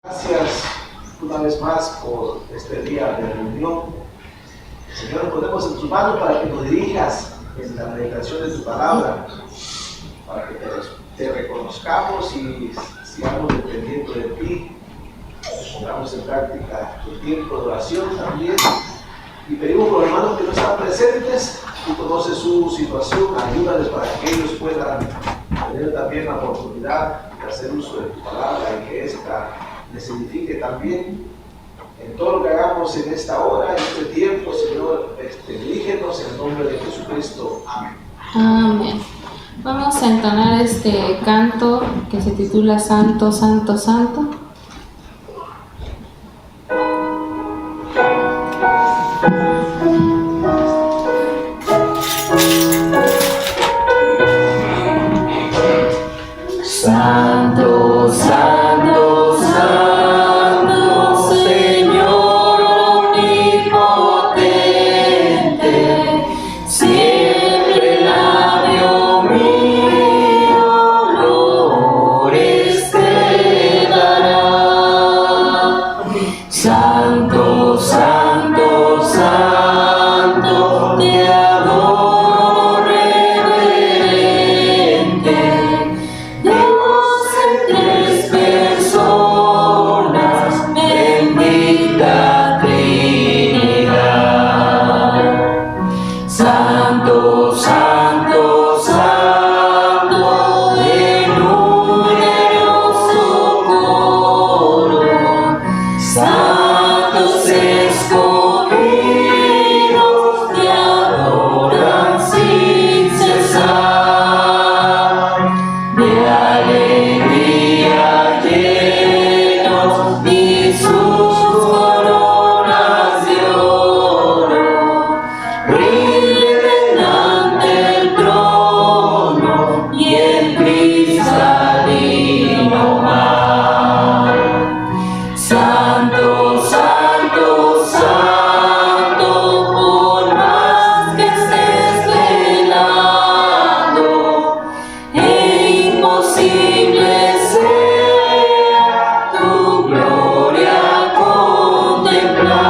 Gracias una vez más por este día de reunión. Señor, nos ponemos en tus manos para que nos dirijas en la meditación de tu palabra, para que te reconozcamos y sigamos dependiendo de ti. Pongamos en práctica el tiempo de oración también. Y pedimos por los hermanos que no están presentes, tú conoces su situación, ayúdales para que ellos puedan tener también la oportunidad de hacer uso de tu palabra y que esta les edifique también en todo lo que hagamos en esta hora, en este tiempo. Señor, dirígenos en el nombre de Jesucristo. Amén. Amén. Vamos a entonar este canto que se titula Santo, Santo, Santo. Santo, Santo, Santo, Señor omnipotente, siempre labio mío olores te dará. Santo, Santo, Santo, te adoro reverente. Dios en tres personas, bendita Trinidad. Santo, Santo, Santo, de numeroso coro, santos escogidos te adoran sin cesar. De alegría llenos y sus coronas de oro rinden ante el trono y el cristalino mar. Santo, Santo, Santo, por más que estés velando, imposible sea tu gloria contemplar.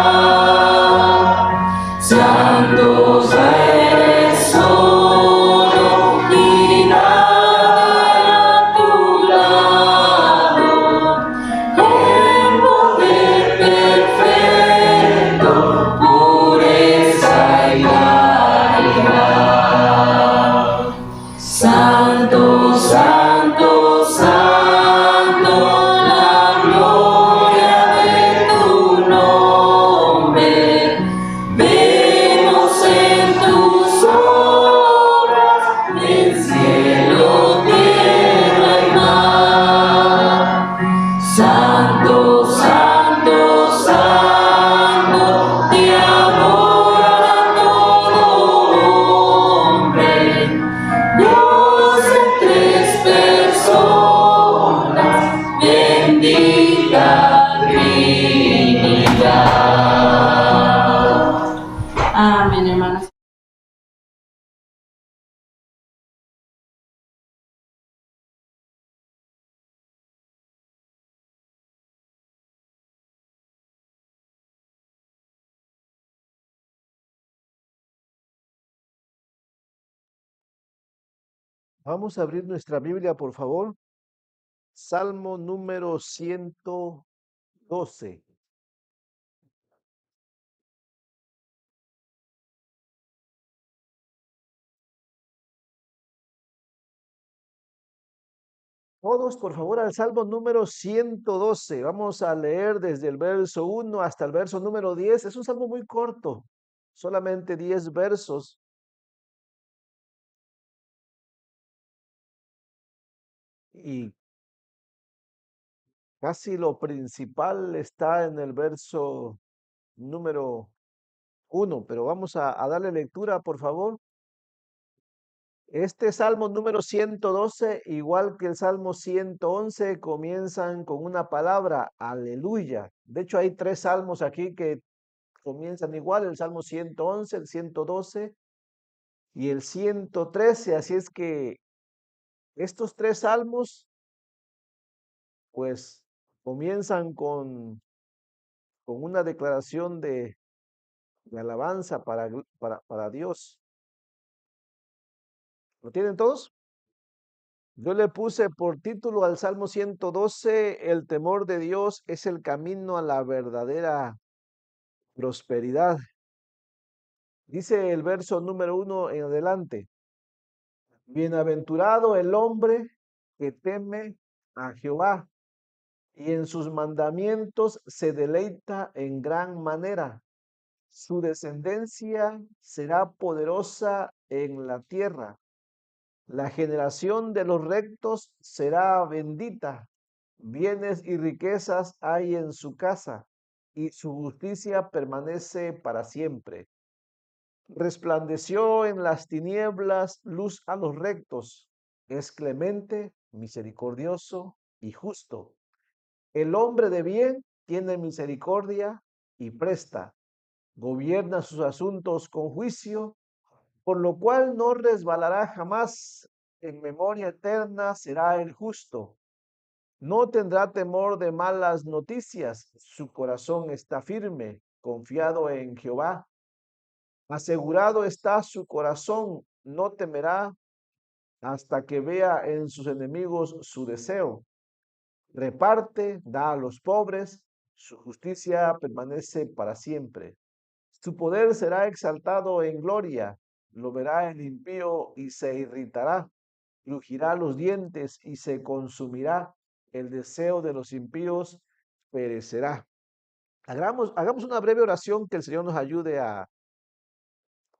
Santo eres solo y nada a tu lado, en poder perfecto, pureza y claridad. Santo, Santo, Santo, la gloria de tu nombre, vemos en tus obras, en cielo, tierra y mar. Santo, Santo, Santo, te adora todo hombre. Dios en tres personas, bendita Trinidad. Amén, hermanos. Vamos a abrir nuestra Biblia, por favor. Salmo número 112. Todos, por favor, al Salmo número 112. Vamos a leer desde el verso 1 hasta el verso número 10. Es un salmo muy corto, solamente 10 versos. Y casi lo principal está en el verso número 1, pero vamos a darle lectura, por favor. Este Salmo número 112, igual que el Salmo 111, comienzan con una palabra, aleluya. De hecho, hay 3 salmos aquí que comienzan igual, el Salmo 111, el 112 y el 113. Así es que estos 3 salmos, pues, comienzan con una declaración de alabanza para Dios. ¿Lo tienen todos? Yo le puse por título al Salmo 112, el temor de Dios es el camino a la verdadera prosperidad. Dice el verso número 1 en adelante. Bienaventurado el hombre que teme a Jehová y en sus mandamientos se deleita en gran manera. Su descendencia será poderosa en la tierra. La generación de los rectos será bendita. Bienes y riquezas hay en su casa, y su justicia permanece para siempre. Resplandeció en las tinieblas luz a los rectos. Es clemente, misericordioso y justo. El hombre de bien tiene misericordia y presta. Gobierna sus asuntos con juicio, por lo cual no resbalará jamás. En memoria eterna será el justo. No tendrá temor de malas noticias. Su corazón está firme, confiado en Jehová. Asegurado está su corazón, no temerá hasta que vea en sus enemigos su deseo. Reparte, da a los pobres, su justicia permanece para siempre. Su poder será exaltado en gloria, lo verá el impío y se irritará, crujirá los dientes y se consumirá, el deseo de los impíos perecerá. Hagamos una breve oración que el Señor nos ayude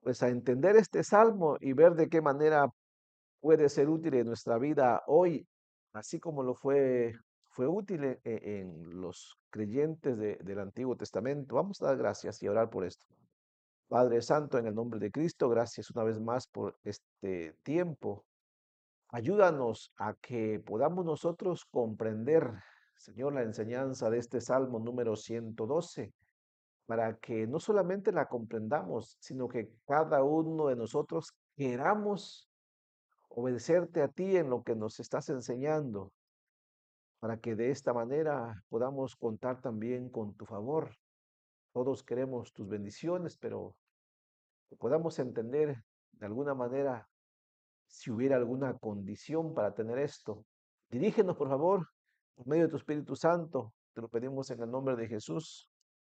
pues, a entender este salmo y ver de qué manera puede ser útil en nuestra vida hoy, así como fue útil en los creyentes del Antiguo Testamento. Vamos a dar gracias y a orar por esto. Padre Santo, en el nombre de Cristo, gracias una vez más por este tiempo. Ayúdanos a que podamos nosotros comprender, Señor, la enseñanza de este Salmo número 112, para que no solamente la comprendamos, sino que cada uno de nosotros queramos obedecerte a ti en lo que nos estás enseñando, para que de esta manera podamos contar también con tu favor. Todos queremos tus bendiciones, pero que podamos entender de alguna manera si hubiera alguna condición para tener esto. Dirígenos, por favor, por medio de tu Espíritu Santo. Te lo pedimos en el nombre de Jesús.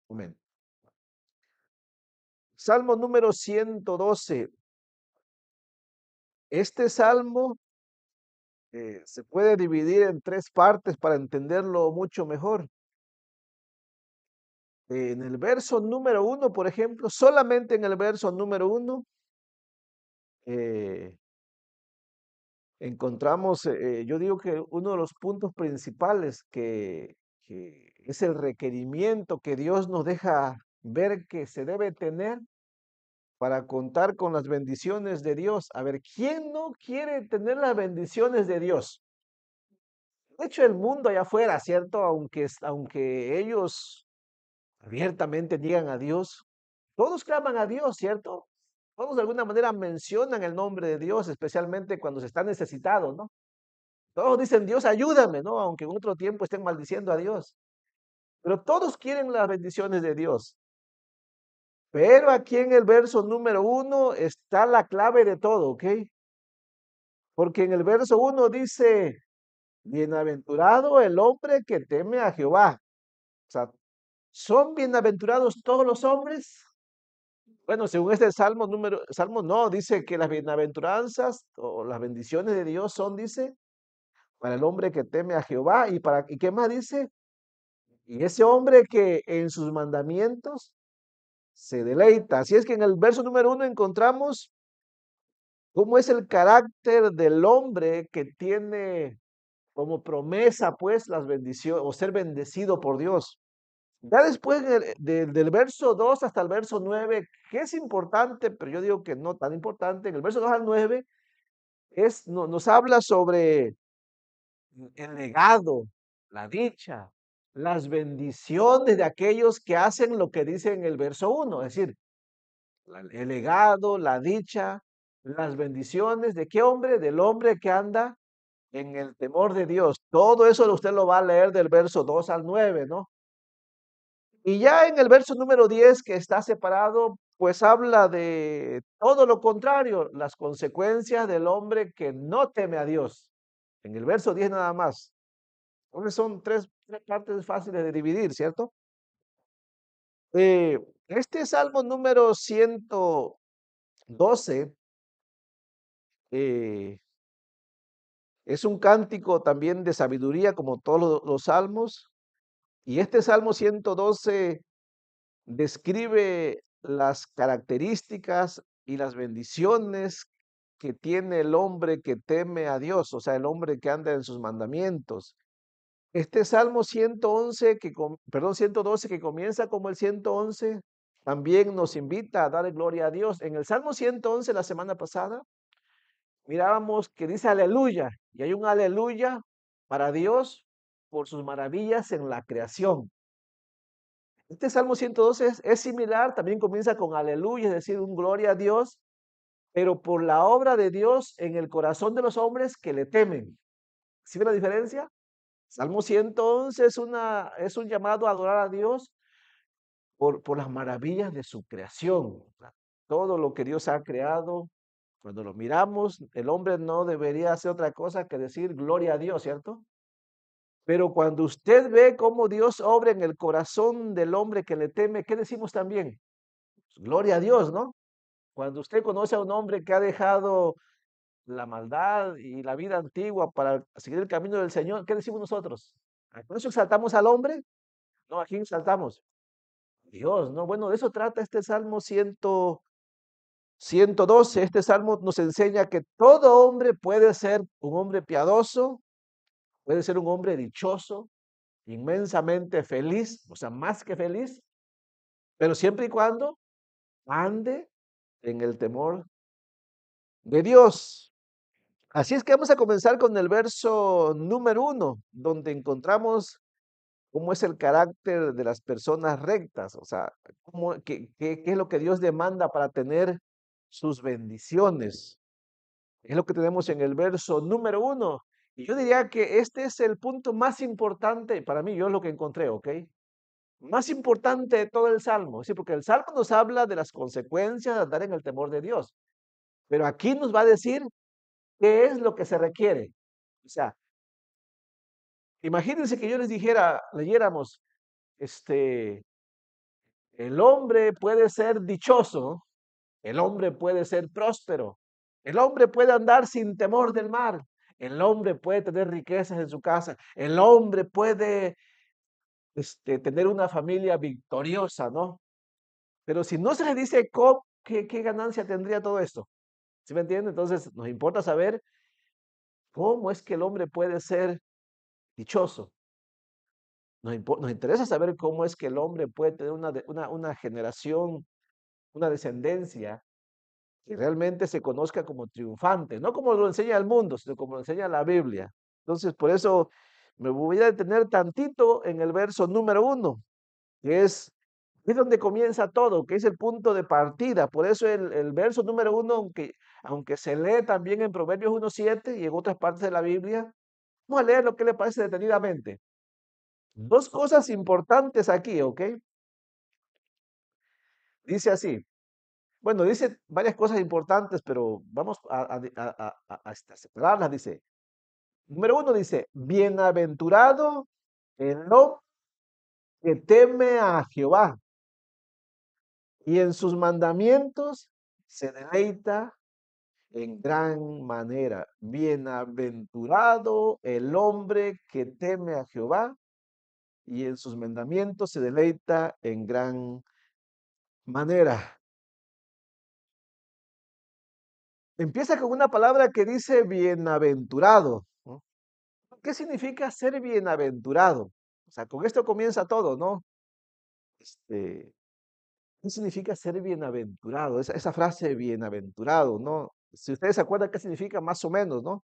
Amén. Salmo número 112. Este salmo se puede dividir en tres partes para entenderlo mucho mejor. En el verso número 1, por ejemplo, solamente en el verso número 1, encontramos, yo digo que uno de los puntos principales que es el requerimiento que Dios nos deja ver que se debe tener para contar con las bendiciones de Dios. A ver, ¿quién no quiere tener las bendiciones de Dios? De hecho, el mundo allá afuera, ¿cierto? Aunque ellos abiertamente niegan a Dios, todos claman a Dios, ¿cierto? Todos de alguna manera mencionan el nombre de Dios, especialmente cuando se está necesitado, ¿no? Todos dicen, Dios, ayúdame, ¿no? Aunque en otro tiempo estén maldiciendo a Dios. Pero todos quieren las bendiciones de Dios. Pero aquí en el verso número 1 está la clave de todo, ¿ok? Porque en el verso 1 dice, bienaventurado el hombre que teme a Jehová. O sea, ¿son bienaventurados todos los hombres? Bueno, según este salmo no, dice que las bienaventuranzas o las bendiciones de Dios son, dice, para el hombre que teme a Jehová. ¿Y qué más dice? Y ese hombre que en sus mandamientos se deleita. Así es que en el verso número 1 encontramos cómo es el carácter del hombre que tiene como promesa, pues, las bendiciones o ser bendecido por Dios. Ya después del verso 2 hasta el verso 9, que es importante, pero yo digo que no tan importante, en el verso 2 al 9 nos habla sobre el legado, la dicha, las bendiciones de aquellos que hacen lo que dice en el verso 1, es decir, el legado, la dicha, las bendiciones, ¿de qué hombre? Del hombre que anda en el temor de Dios. Todo eso usted lo va a leer del verso 2 al 9, ¿no? Y ya en el verso número 10 que está separado, pues habla de todo lo contrario, las consecuencias del hombre que no teme a Dios. En el verso 10 nada más. Porque son tres partes fáciles de dividir, ¿cierto? Este salmo número 112 eh, es un cántico también de sabiduría, como todos los salmos. Y este salmo 112 describe las características y las bendiciones que tiene el hombre que teme a Dios, o sea, el hombre que anda en sus mandamientos. Este Salmo 111 perdón, 112 que comienza como el 111, también nos invita a darle gloria a Dios. En el Salmo 111 la semana pasada mirábamos que dice aleluya, y hay un aleluya para Dios por sus maravillas en la creación. Este Salmo 112 es similar, también comienza con aleluya, es decir, un gloria a Dios, pero por la obra de Dios en el corazón de los hombres que le temen. ¿Sí ve la diferencia? Salmo 111 es un llamado a adorar a Dios por las maravillas de su creación. Todo lo que Dios ha creado, cuando lo miramos, el hombre no debería hacer otra cosa que decir gloria a Dios, ¿cierto? Pero cuando usted ve cómo Dios obra en el corazón del hombre que le teme, ¿qué decimos también? Pues, gloria a Dios, ¿no? Cuando usted conoce a un hombre que ha dejado la maldad y la vida antigua para seguir el camino del Señor, ¿qué decimos nosotros? ¿Acaso exaltamos al hombre? No, ¿a quién exaltamos? Dios, ¿no? Bueno, de eso trata este Salmo 112. Este Salmo nos enseña que todo hombre puede ser un hombre piadoso, puede ser un hombre dichoso, inmensamente feliz, o sea, más que feliz, pero siempre y cuando ande en el temor de Dios. Así es que vamos a comenzar con el verso número 1, donde encontramos cómo es el carácter de las personas rectas, o sea, qué es lo que Dios demanda para tener sus bendiciones. Es lo que tenemos en el verso número 1. Y yo diría que este es el punto más importante, para mí, yo es lo que encontré, ¿ok? Más importante de todo el Salmo, sí, porque el Salmo nos habla de las consecuencias de andar en el temor de Dios, pero aquí nos va a decir qué es lo que se requiere. O sea, imagínense que yo les dijera, leyéramos, este, el hombre puede ser dichoso, el hombre puede ser próspero, el hombre puede andar sin temor del mal, el hombre puede tener riquezas en su casa, el hombre puede tener una familia victoriosa, ¿no? Pero si no se le dice qué ganancia tendría todo esto, ¿sí me entiende? Entonces nos importa saber cómo es que el hombre puede ser dichoso. Nos interesa saber cómo es que el hombre puede tener una generación, una descendencia que realmente se conozca como triunfante, no como lo enseña el mundo, sino como lo enseña la Biblia. Entonces, por eso me voy a detener tantito en el verso número 1, que es donde comienza todo, que es el punto de partida. Por eso el verso número 1, aunque se lee también en Proverbios 1:7 y en otras partes de la Biblia, vamos a leer lo que le parece detenidamente. Dos cosas importantes aquí, ¿ok? Dice así. Bueno, dice varias cosas importantes, pero vamos a separarlas. Dice, número 1 dice, bienaventurado el hombre que teme a Jehová y en sus mandamientos se deleita en gran manera. Bienaventurado el hombre que teme a Jehová y en sus mandamientos se deleita en gran manera. Empieza con una palabra que dice bienaventurado, ¿no? ¿Qué significa ser bienaventurado? O sea, con esto comienza todo, ¿no? Este, ¿Qué significa ser bienaventurado? Esa frase bienaventurado, ¿no? Si ustedes se acuerdan qué significa más o menos, ¿no?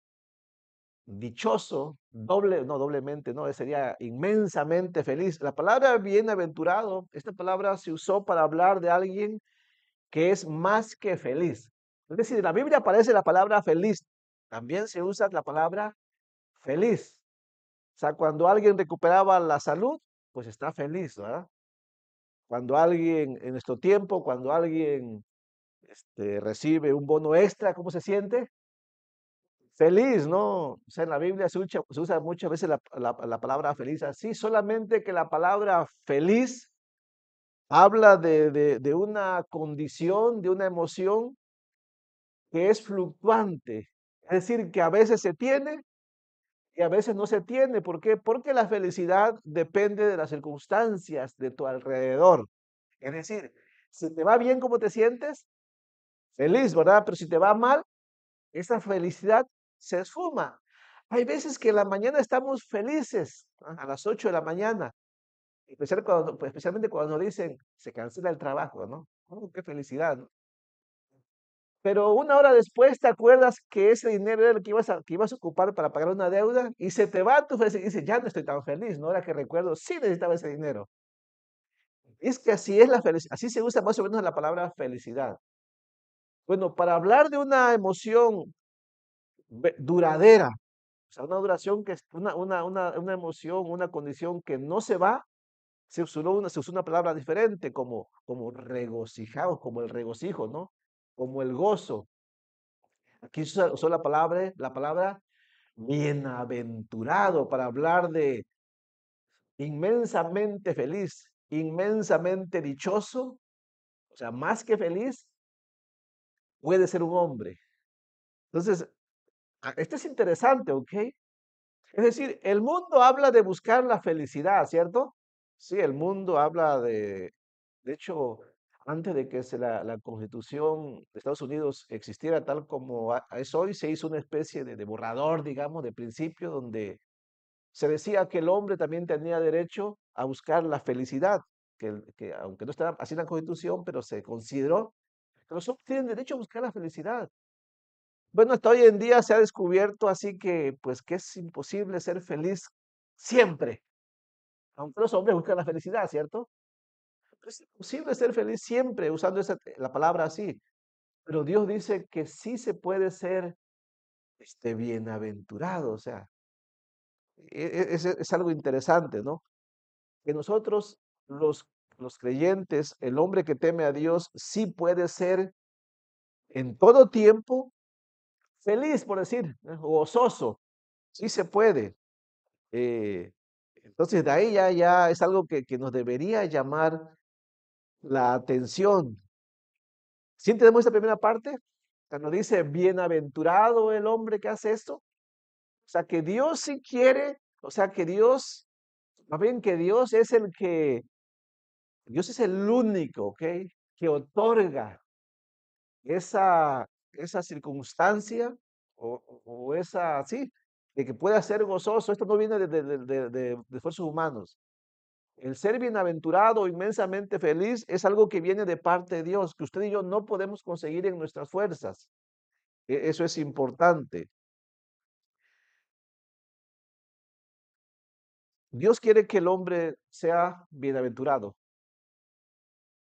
Dichoso, no doblemente, no, sería inmensamente feliz. La palabra bienaventurado, esta palabra se usó para hablar de alguien que es más que feliz. Es decir, en la Biblia aparece la palabra feliz, también se usa la palabra feliz. O sea, cuando alguien recuperaba la salud, pues está feliz, ¿verdad? Cuando alguien, en nuestro tiempo, cuando alguien recibe un bono extra, ¿cómo se siente? Feliz, ¿no? O sea, en la Biblia se usa muchas veces la palabra feliz así, solamente que la palabra feliz habla de una condición, de una emoción que es fluctuante. Es decir, que a veces se tiene y a veces no se tiene. ¿Por qué? Porque la felicidad depende de las circunstancias de tu alrededor. Es decir, si te va bien, ¿cómo te sientes? Feliz, ¿verdad? Pero si te va mal, esa felicidad se esfuma. Hay veces que en la mañana estamos felices, a las 8 de la mañana, especialmente cuando nos dicen, se cancela el trabajo, ¿no? Oh, qué felicidad, ¿no? Pero una hora después te acuerdas que ese dinero era el que ibas a ocupar para pagar una deuda y se te va tu felicidad y dices, ya no estoy tan feliz, ¿no? Ahora que recuerdo, sí necesitaba ese dinero. Es que así es la felicidad, así se usa más o menos la palabra felicidad. Bueno, para hablar de una emoción duradera, o sea, una duración que es una emoción, una condición que no se va, se usó una palabra diferente como regocijados, como el regocijo, ¿no? Como el gozo. Aquí se usó la palabra bienaventurado para hablar de inmensamente feliz, inmensamente dichoso, o sea, más que feliz, puede ser un hombre. Entonces, esto es interesante, ¿ok? Es decir, el mundo habla de buscar la felicidad, ¿cierto? Sí, el mundo habla de hecho, antes de que la Constitución de Estados Unidos existiera tal como es hoy, se hizo una especie de borrador, digamos, de principio, donde se decía que el hombre también tenía derecho a buscar la felicidad, que aunque no estaba así en la Constitución, pero se consideró que los hombres tienen derecho a buscar la felicidad. Bueno, hasta hoy en día se ha descubierto así que, pues, que es imposible ser feliz siempre, aunque los hombres buscan la felicidad, ¿cierto? Es imposible ser feliz siempre usando la palabra así, pero Dios dice que sí se puede ser bienaventurado, o sea, es algo interesante, ¿no? Que nosotros, los, los creyentes, el hombre que teme a Dios, sí puede ser en todo tiempo feliz, por decir, gozoso, sí se puede. Eh, entonces, de ahí ya es algo que nos debería llamar la atención. ¿Sí entendemos esta primera parte? Cuando dice, bienaventurado el hombre que hace esto. O sea, que Dios sí quiere, o sea, que Dios, más bien que Dios es el único, ¿ok? Que otorga esa circunstancia o esa, sí, de que pueda ser gozoso. Esto no viene de esfuerzos humanos. El ser bienaventurado, inmensamente feliz, es algo que viene de parte de Dios, que usted y yo no podemos conseguir en nuestras fuerzas. Eso es importante. Dios quiere que el hombre sea bienaventurado,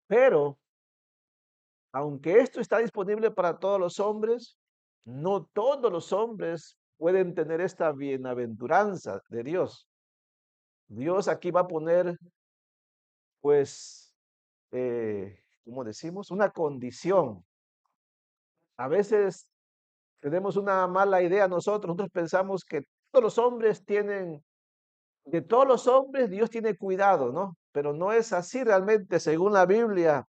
pero aunque esto está disponible para todos los hombres, no todos los hombres pueden tener esta bienaventuranza de Dios. Dios aquí va a poner, pues, ¿cómo decimos? Una condición. A veces tenemos una mala idea nosotros pensamos que todos los hombres tienen, de todos los hombres Dios tiene cuidado, ¿no? Pero no es así realmente, según la Biblia.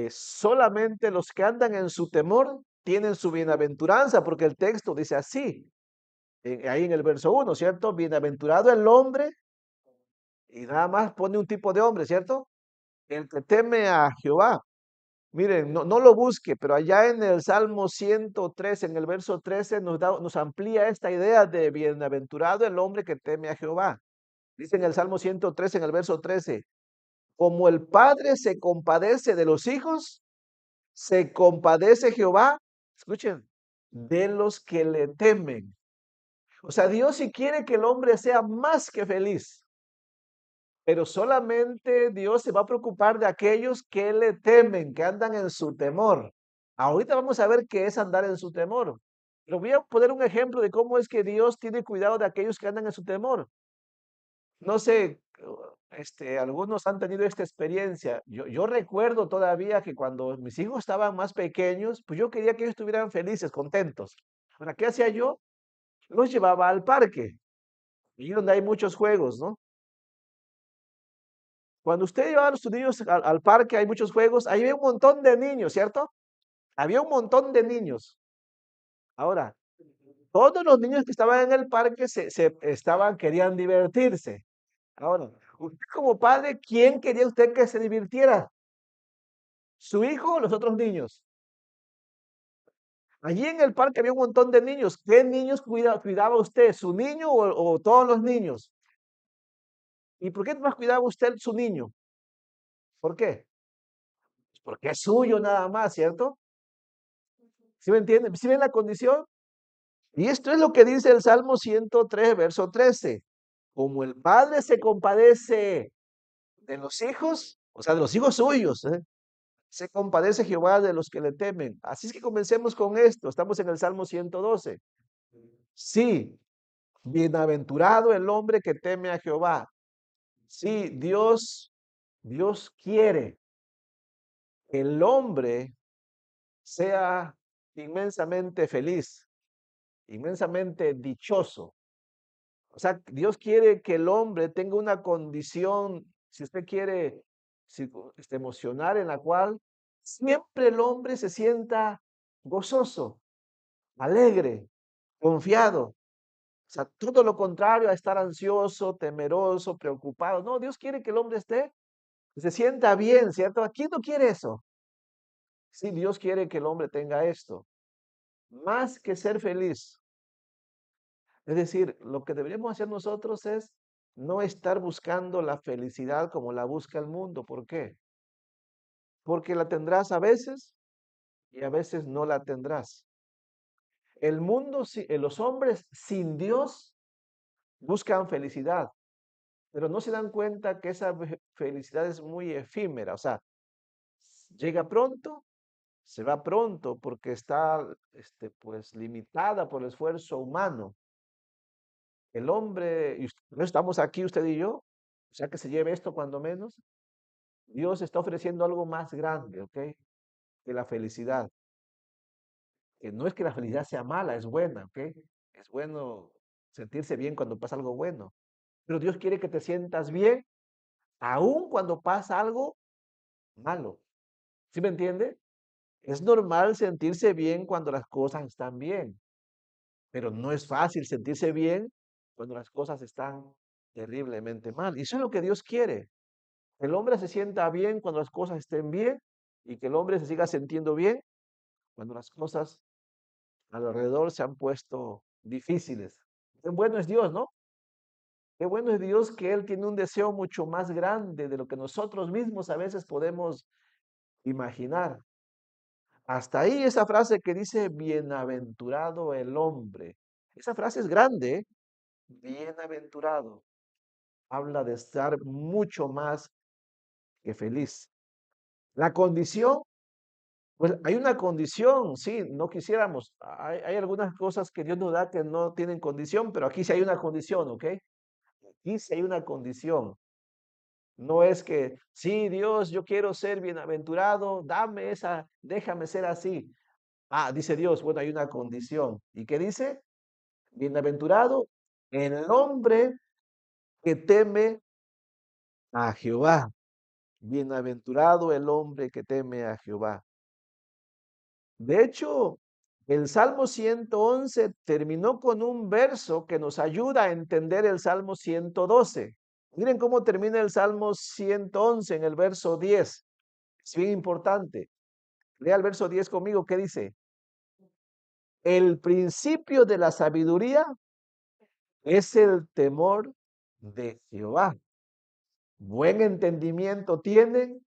Solamente los que andan en su temor tienen su bienaventuranza, porque el texto dice así, ahí en el verso 1, ¿cierto? Bienaventurado el hombre, y nada más pone un tipo de hombre, ¿cierto? El que teme a Jehová. Miren, no lo busque, pero allá en el Salmo 103, en el verso 13, nos amplía esta idea de bienaventurado el hombre que teme a Jehová. Dice en el Salmo 103, en el verso 13, como el Padre se compadece de los hijos, se compadece Jehová, escuchen, de los que le temen. O sea, Dios sí quiere que el hombre sea más que feliz, pero solamente Dios se va a preocupar de aquellos que le temen, que andan en su temor. Ahorita vamos a ver qué es andar en su temor. Pero voy a poner un ejemplo de cómo es que Dios tiene cuidado de aquellos que andan en su temor. No sé, algunos han tenido esta experiencia. Yo recuerdo todavía que cuando mis hijos estaban más pequeños, pues yo quería que ellos estuvieran felices, contentos. Ahora, ¿qué hacía yo? Los llevaba al parque, allí donde hay muchos juegos, ¿no? Cuando usted lleva a sus niños al parque, hay muchos juegos, ahí había un montón de niños, ¿cierto? Había un montón de niños. Ahora, todos los niños que estaban en el parque querían divertirse. Ahora, usted como padre, ¿quién quería usted que se divirtiera? ¿Su hijo o los otros niños? Allí en el parque había un montón de niños. ¿Qué niños cuidaba usted? ¿Su niño o todos los niños? ¿Y por qué más cuidaba usted su niño? ¿Por qué? Porque es suyo nada más, ¿cierto? ¿Sí me entienden? ¿Sí ven la condición? Y esto es lo que dice el Salmo 103, verso 13. Como el padre se compadece de los hijos, o sea, de los hijos suyos, se compadece Jehová de los que le temen. Así es que comencemos con esto. Estamos en el Salmo 112. Sí, bienaventurado el hombre que teme a Jehová. Sí, Dios quiere que el hombre sea inmensamente feliz, inmensamente dichoso. O sea, Dios quiere que el hombre tenga una condición, si usted quiere, emocional, en la cual siempre el hombre se sienta gozoso, alegre, confiado. O sea, todo lo contrario a estar ansioso, temeroso, preocupado. No, Dios quiere que el hombre que se sienta bien, ¿cierto? ¿Quién no quiere eso? Sí, Dios quiere que el hombre tenga esto. Más que ser feliz. Es decir, lo que deberíamos hacer nosotros es no estar buscando la felicidad como la busca el mundo. ¿Por qué? Porque la tendrás a veces y a veces no la tendrás. El mundo, los hombres sin Dios buscan felicidad, pero no se dan cuenta que esa felicidad es muy efímera. O sea, llega pronto, se va pronto porque está, pues, limitada por el esfuerzo humano. El hombre, no estamos aquí usted y yo, o sea que se lleve esto cuando menos. Dios está ofreciendo algo más grande, ¿ok? Que la felicidad. Que no es que la felicidad sea mala, es buena, ¿ok? Es bueno sentirse bien cuando pasa algo bueno. Pero Dios quiere que te sientas bien, aun cuando pasa algo malo. ¿Sí me entiende? Es normal sentirse bien cuando las cosas están bien, pero no es fácil sentirse bien cuando las cosas están terriblemente mal. Y eso es lo que Dios quiere. Que el hombre se sienta bien cuando las cosas estén bien y que el hombre se siga sintiendo bien cuando las cosas alrededor se han puesto difíciles. Qué bueno es Dios, ¿no? Qué bueno es Dios que Él tiene un deseo mucho más grande de lo que nosotros mismos a veces podemos imaginar. Hasta ahí esa frase que dice, bienaventurado el hombre. Esa frase es grande, ¿eh? Bienaventurado. Habla de estar mucho más que feliz. La condición, pues hay una condición, sí, no quisiéramos. Hay algunas cosas que Dios nos da que no tienen condición, pero aquí sí hay una condición, ¿ok? Aquí sí hay una condición. No es que, sí, Dios, yo quiero ser bienaventurado, dame esa, déjame ser así. Ah, dice Dios, bueno, hay una condición. ¿Y qué dice? Bienaventurado el hombre que teme a Jehová. Bienaventurado el hombre que teme a Jehová. De hecho, el Salmo 111 terminó con un verso que nos ayuda a entender el Salmo 112. Miren cómo termina el Salmo 111 en el verso 10. Es bien importante. Lea el verso 10 conmigo. ¿Qué dice? El principio de la sabiduría es el temor de Jehová. Buen entendimiento tienen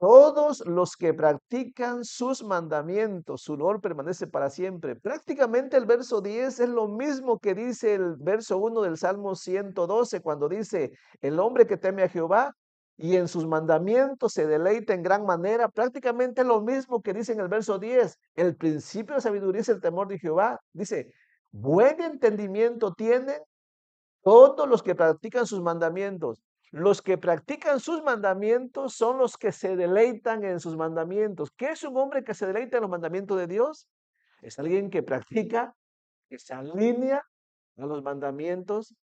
todos los que practican sus mandamientos. Su honor permanece para siempre. Prácticamente el verso 10 es lo mismo que dice el verso 1 del Salmo 112 cuando dice, el hombre que teme a Jehová y en sus mandamientos se deleita en gran manera. Prácticamente lo mismo que dice en el verso 10. El principio de sabiduría es el temor de Jehová. Dice, buen entendimiento tienen todos los que practican sus mandamientos. Los que practican sus mandamientos son los que se deleitan en sus mandamientos. ¿Qué es un hombre que se deleita en los mandamientos de Dios? Es alguien que practica, que se alinea a los mandamientos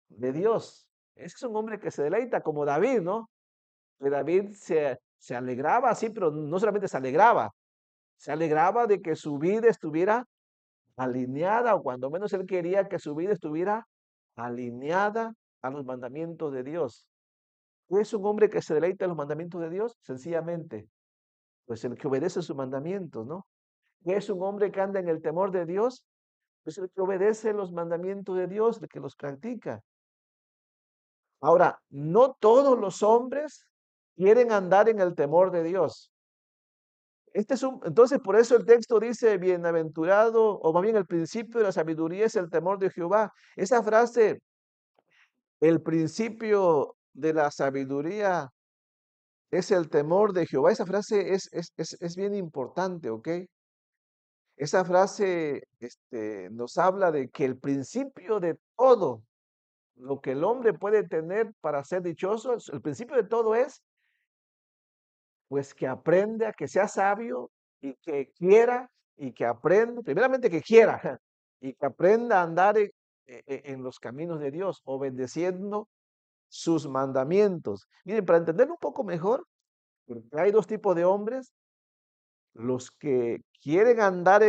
de Dios. Ese es un hombre que se deleita, como David, ¿no? Que David se alegraba, sí, pero no solamente se alegraba de que su vida estuviera alineada, o cuando menos él quería que su vida estuviera alineada a los mandamientos de Dios. ¿Qué es un hombre que se deleita en los mandamientos de Dios? Sencillamente, pues el que obedece sus mandamientos, ¿no? ¿Qué es un hombre que anda en el temor de Dios? Pues el que obedece los mandamientos de Dios, el que los practica. Ahora, no todos los hombres quieren andar en el temor de Dios. Entonces, por eso el texto dice, bienaventurado, o más bien el principio de la sabiduría es el temor de Jehová. Esa frase, el principio de la sabiduría es el temor de Jehová. Esa frase es bien importante, ¿ok? Esa frase nos habla de que el principio de todo lo que el hombre puede tener para ser dichoso, el principio de todo es, pues, que aprenda, que sea sabio y que quiera y que aprenda, primeramente que quiera, y que aprenda a andar en los caminos de Dios, obedeciendo sus mandamientos. Miren, para entenderlo un poco mejor, porque hay dos tipos de hombres: los que quieren andar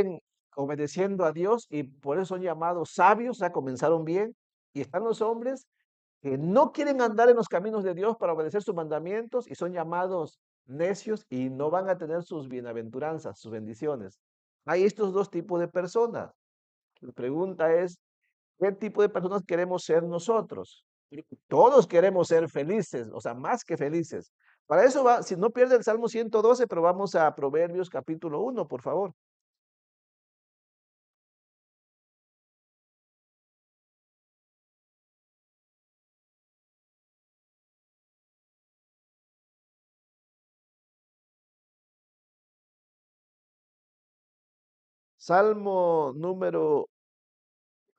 obedeciendo a Dios y por eso son llamados sabios, o sea, comenzaron bien, y están los hombres que no quieren andar en los caminos de Dios para obedecer sus mandamientos y son llamados necios y no van a tener sus bienaventuranzas, sus bendiciones. Hay estos dos tipos de personas. La pregunta es, ¿qué tipo de personas queremos ser nosotros? Todos queremos ser felices, o sea, más que felices. Para eso va, si no pierde el Salmo 112, pero vamos a Proverbios capítulo 1, por favor. Salmo número,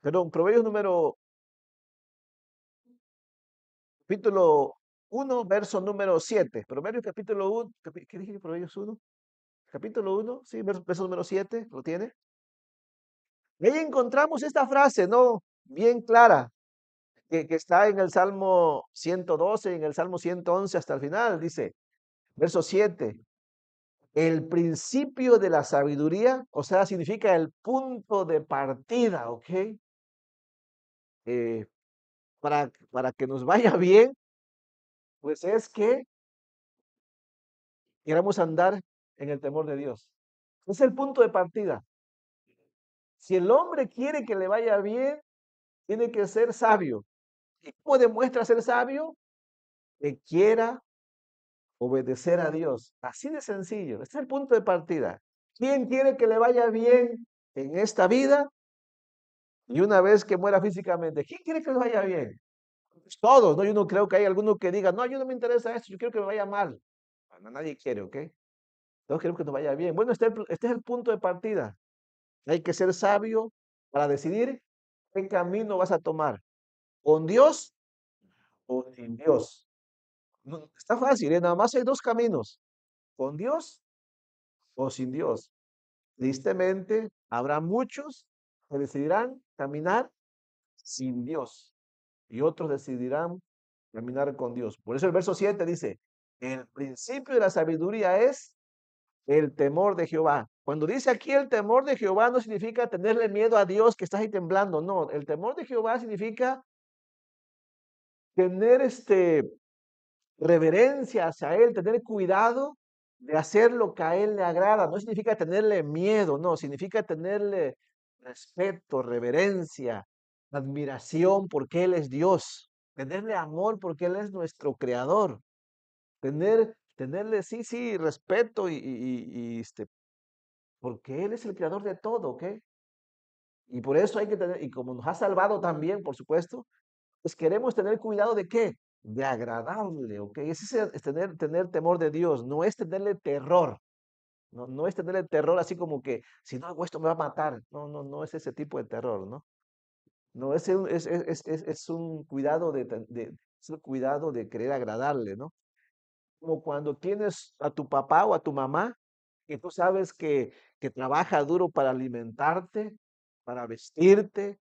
perdón, Proverbios número, capítulo 1, verso número 7. Proverbios capítulo 1, ¿qué dije? Proverbios 1, capítulo 1, sí, verso número 7, ¿lo tiene? Y ahí encontramos esta frase, ¿no? Bien clara, que está en el Salmo 112, en el Salmo 111 hasta el final, dice, verso 7, el principio de la sabiduría, o sea, significa el punto de partida, ¿ok? Eh, para que nos vaya bien, pues es que queramos andar en el temor de Dios. Es el punto de partida. Si el hombre quiere que le vaya bien, tiene que ser sabio. ¿Y cómo demuestra ser sabio? Que quiera obedecer a Dios. Así de sencillo. Este es el punto de partida. ¿Quién quiere que le vaya bien en esta vida? Y una vez que muera físicamente, ¿quién quiere que le vaya bien? Pues todos, ¿no? Yo no creo que hay alguno que diga, no, yo no me interesa esto, yo quiero que me vaya mal. Bueno, nadie quiere, ¿ok? Todos queremos que nos vaya bien. Bueno, este es el punto de partida. Hay que ser sabio para decidir qué camino vas a tomar. ¿Con Dios o sin Dios? Está fácil, ¿eh? Nada más hay dos caminos. ¿Con Dios o sin Dios? Tristemente, habrá muchos que decidirán caminar sin Dios y otros decidirán caminar con Dios. Por eso el verso 7 dice, el principio de la sabiduría es el temor de Jehová. Cuando dice aquí el temor de Jehová no significa tenerle miedo a Dios que estás ahí temblando, no, el temor de Jehová significa tener reverencia hacia Él, tener cuidado de hacer lo que a Él le agrada. No significa tenerle miedo, no, significa tenerle respeto, reverencia, admiración porque Él es Dios, tenerle amor porque Él es nuestro creador, tenerle, sí, sí, respeto porque Él es el creador de todo, ¿ok? Y por eso hay que tener, y como nos ha salvado también, por supuesto, pues queremos tener cuidado de qué? de agradarle, ¿ok? Es tener temor de Dios, no es tenerle terror. No, no es tenerle terror así como que si no hago esto me va a matar. No, no, no es ese tipo de terror, ¿no? No, es un cuidado es el cuidado de querer agradarle, ¿no? Como cuando tienes a tu papá o a tu mamá, que tú sabes que trabaja duro para alimentarte, para vestirte,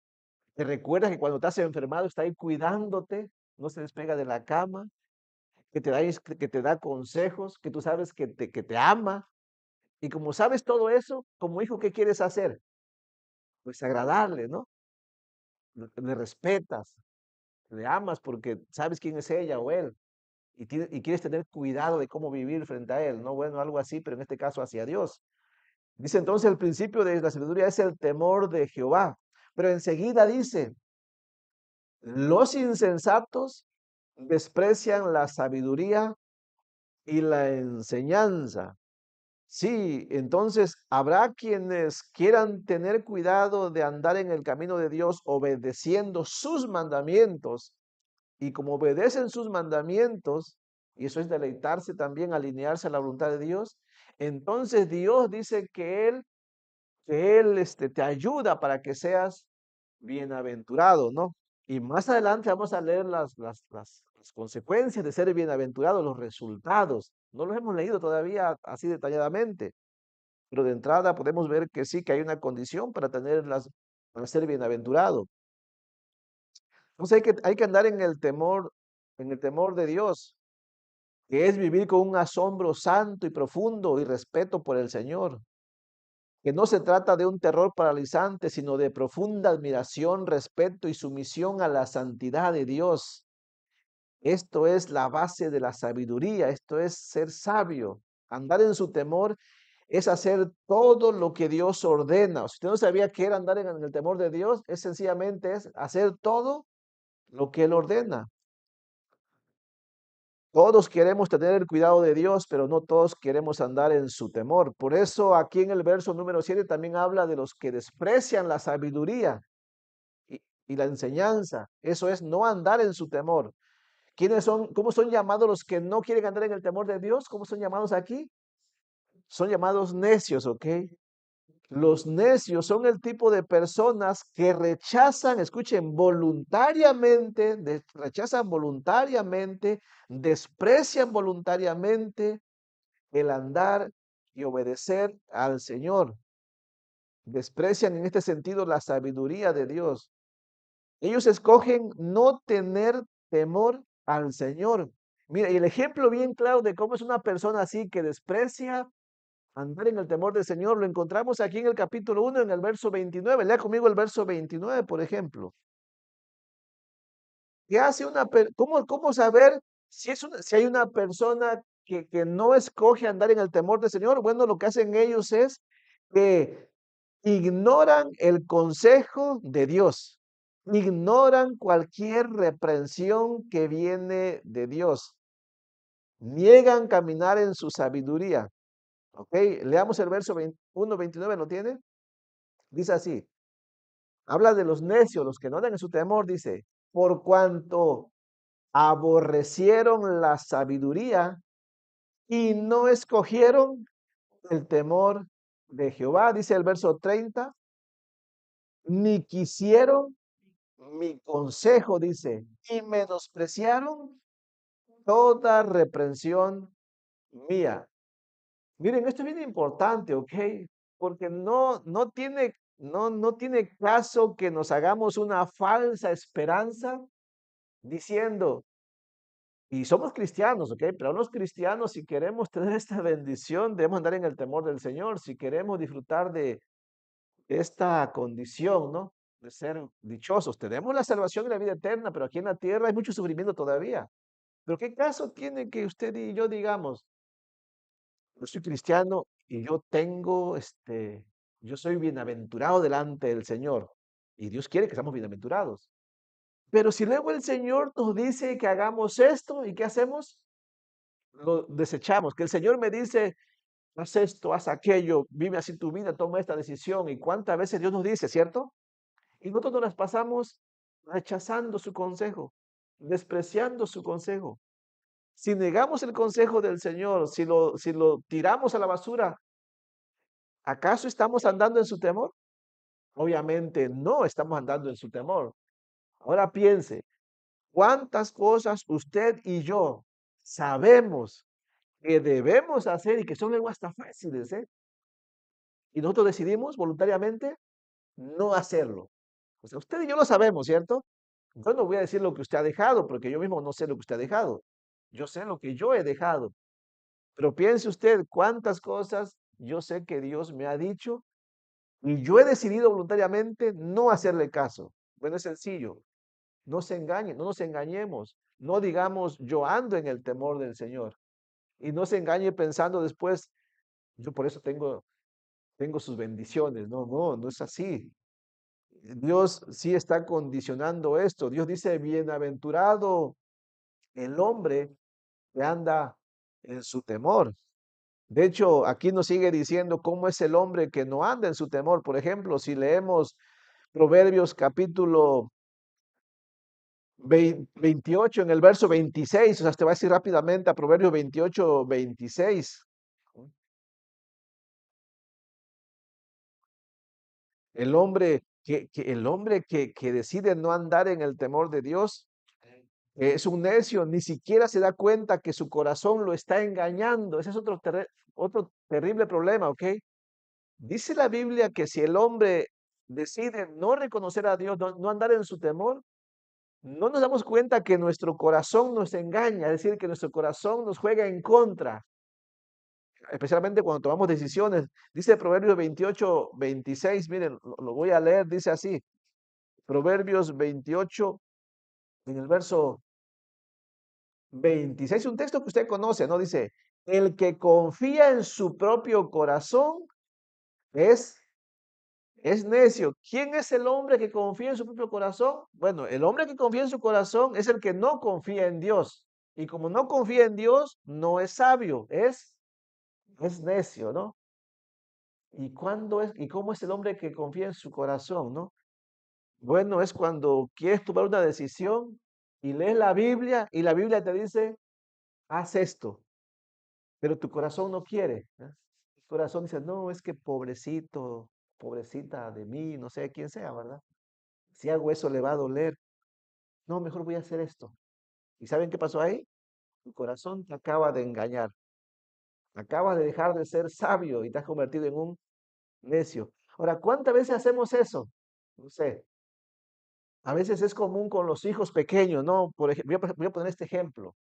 te recuerdas que cuando estás enfermado está ahí cuidándote, no se despega de la cama, que te da consejos, que tú sabes que te ama. Y como sabes todo eso, como hijo, ¿qué quieres hacer? Pues agradarle, ¿no? Le respetas, le amas porque sabes quién es ella o él. Y quieres tener cuidado de cómo vivir frente a él, ¿no? Bueno, algo así, pero en este caso hacia Dios. Dice entonces el principio de la sabiduría es el temor de Jehová. Pero enseguida dice, los insensatos desprecian la sabiduría y la enseñanza. Sí, entonces habrá quienes quieran tener cuidado de andar en el camino de Dios obedeciendo sus mandamientos. Y como obedecen sus mandamientos, y eso es deleitarse también, alinearse a la voluntad de Dios, entonces Dios dice que Él te ayuda para que seas bienaventurado, ¿no? Y más adelante vamos a leer las consecuencias de ser bienaventurado, los resultados. No los hemos leído todavía así detalladamente, pero de entrada podemos ver que sí, que hay una condición para ser bienaventurado. Entonces hay que andar en el temor de Dios, que es vivir con un asombro santo y profundo y respeto por el Señor, que no se trata de un terror paralizante, sino de profunda admiración, respeto y sumisión a la santidad de Dios. Esto es la base de la sabiduría, esto es ser sabio. Andar en su temor es hacer todo lo que Dios ordena. Si usted no sabía qué era andar en el temor de Dios, es sencillamente hacer todo lo que Él ordena. Todos queremos tener el cuidado de Dios, pero no todos queremos andar en su temor. Por eso aquí en el verso número 7 también habla de los que desprecian la sabiduría y, y la enseñanza. Eso es no andar en su temor. ¿Quiénes son? ¿Cómo son llamados los que no quieren andar en el temor de Dios? ¿Cómo son llamados aquí? Son llamados necios, ¿ok? Los necios son el tipo de personas que rechazan, escuchen, rechazan voluntariamente, desprecian voluntariamente el andar y obedecer al Señor. Desprecian en este sentido la sabiduría de Dios. Ellos escogen no tener temor al Señor. Mira, y el ejemplo bien claro de cómo es una persona así que desprecia andar en el temor del Señor, lo encontramos aquí en el capítulo 1, en el verso 29. Lea conmigo el verso 29, por ejemplo. ¿Qué hace cómo saber si hay una persona que no escoge andar en el temor del Señor? Bueno, lo que hacen ellos es que ignoran el consejo de Dios, ignoran cualquier reprensión que viene de Dios, niegan caminar en su sabiduría. Ok, leamos el verso 21, 29, ¿lo tiene? Dice así, habla de los necios, los que no dan en su temor, dice, por cuanto aborrecieron la sabiduría y no escogieron el temor de Jehová, dice el verso 30, ni quisieron mi consejo, dice, y menospreciaron toda reprensión mía. Miren, esto es bien importante, ¿ok? Porque no tiene caso que nos hagamos una falsa esperanza diciendo, y somos cristianos, ¿ok? Pero los cristianos, si queremos tener esta bendición, debemos andar en el temor del Señor, si queremos disfrutar de esta condición, ¿no? De ser dichosos. Tenemos la salvación y la vida eterna, pero aquí en la tierra hay mucho sufrimiento todavía. Pero ¿qué caso tiene que usted y yo digamos, yo soy cristiano y yo soy bienaventurado delante del Señor? Y Dios quiere que seamos bienaventurados. Pero si luego el Señor nos dice que hagamos esto, ¿y qué hacemos? Lo desechamos. Que el Señor me dice, haz esto, haz aquello, vive así tu vida, toma esta decisión. ¿Y cuántas veces Dios nos dice, cierto? Y nosotros nos las pasamos rechazando su consejo, despreciando su consejo. Si negamos el consejo del Señor, si lo tiramos a la basura, ¿acaso estamos andando en su temor? Obviamente no estamos andando en su temor. Ahora piense, ¿cuántas cosas usted y yo sabemos que debemos hacer y que son algo hasta fáciles, ¿eh? Y nosotros decidimos voluntariamente no hacerlo. O sea, usted y yo lo sabemos, ¿cierto? Yo no voy a decir lo que usted ha dejado, porque yo mismo no sé lo que usted ha dejado. Yo sé lo que yo he dejado. Pero piense usted cuántas cosas yo sé que Dios me ha dicho y yo he decidido voluntariamente no hacerle caso. Bueno, es sencillo. No se engañen, no nos engañemos. No digamos yo ando en el temor del Señor. Y no se engañe pensando después, yo por eso tengo sus bendiciones. No, no, no es así. Dios sí está condicionando esto. Dios dice, bienaventurado el hombre que anda en su temor. De hecho, aquí nos sigue diciendo cómo es el hombre que no anda en su temor. Por ejemplo, si leemos Proverbios capítulo 28 en el verso 26, o sea, te va a decir rápidamente a Proverbios 28, 26. El hombre que decide no andar en el temor de Dios es un necio, ni siquiera se da cuenta que su corazón lo está engañando. Ese es otro terrible problema, ¿ok? Dice la Biblia que si el hombre decide no reconocer a Dios, no andar en su temor, no nos damos cuenta que nuestro corazón nos engaña, es decir, que nuestro corazón nos juega en contra, especialmente cuando tomamos decisiones. Dice Proverbios 28, 26, miren, lo voy a leer, dice así, Proverbios 28, en el verso 26, un texto que usted conoce, ¿no? Dice, el que confía en su propio corazón es Es necio. ¿Quién es el hombre que confía en su propio corazón? Bueno, el hombre que confía en su corazón es el que no confía en Dios. Y como no confía en Dios, no es sabio, es necio, ¿no? ¿Y cómo es el hombre que confía en su corazón, no? Bueno, es cuando quieres tomar una decisión y lees la Biblia y la Biblia te dice, haz esto, pero tu corazón no quiere, ¿eh? Tu corazón dice, no, es que pobrecito, pobrecita de mí, no sé quién sea, ¿verdad? Si hago eso le va a doler. No, mejor voy a hacer esto. ¿Y saben qué pasó ahí? Tu corazón te acaba de engañar. Acabas de dejar de ser sabio y te has convertido en un necio. Ahora, ¿cuántas veces hacemos eso? No sé. A veces es común con los hijos pequeños, ¿no? Por ejemplo, voy a poner este ejemplo.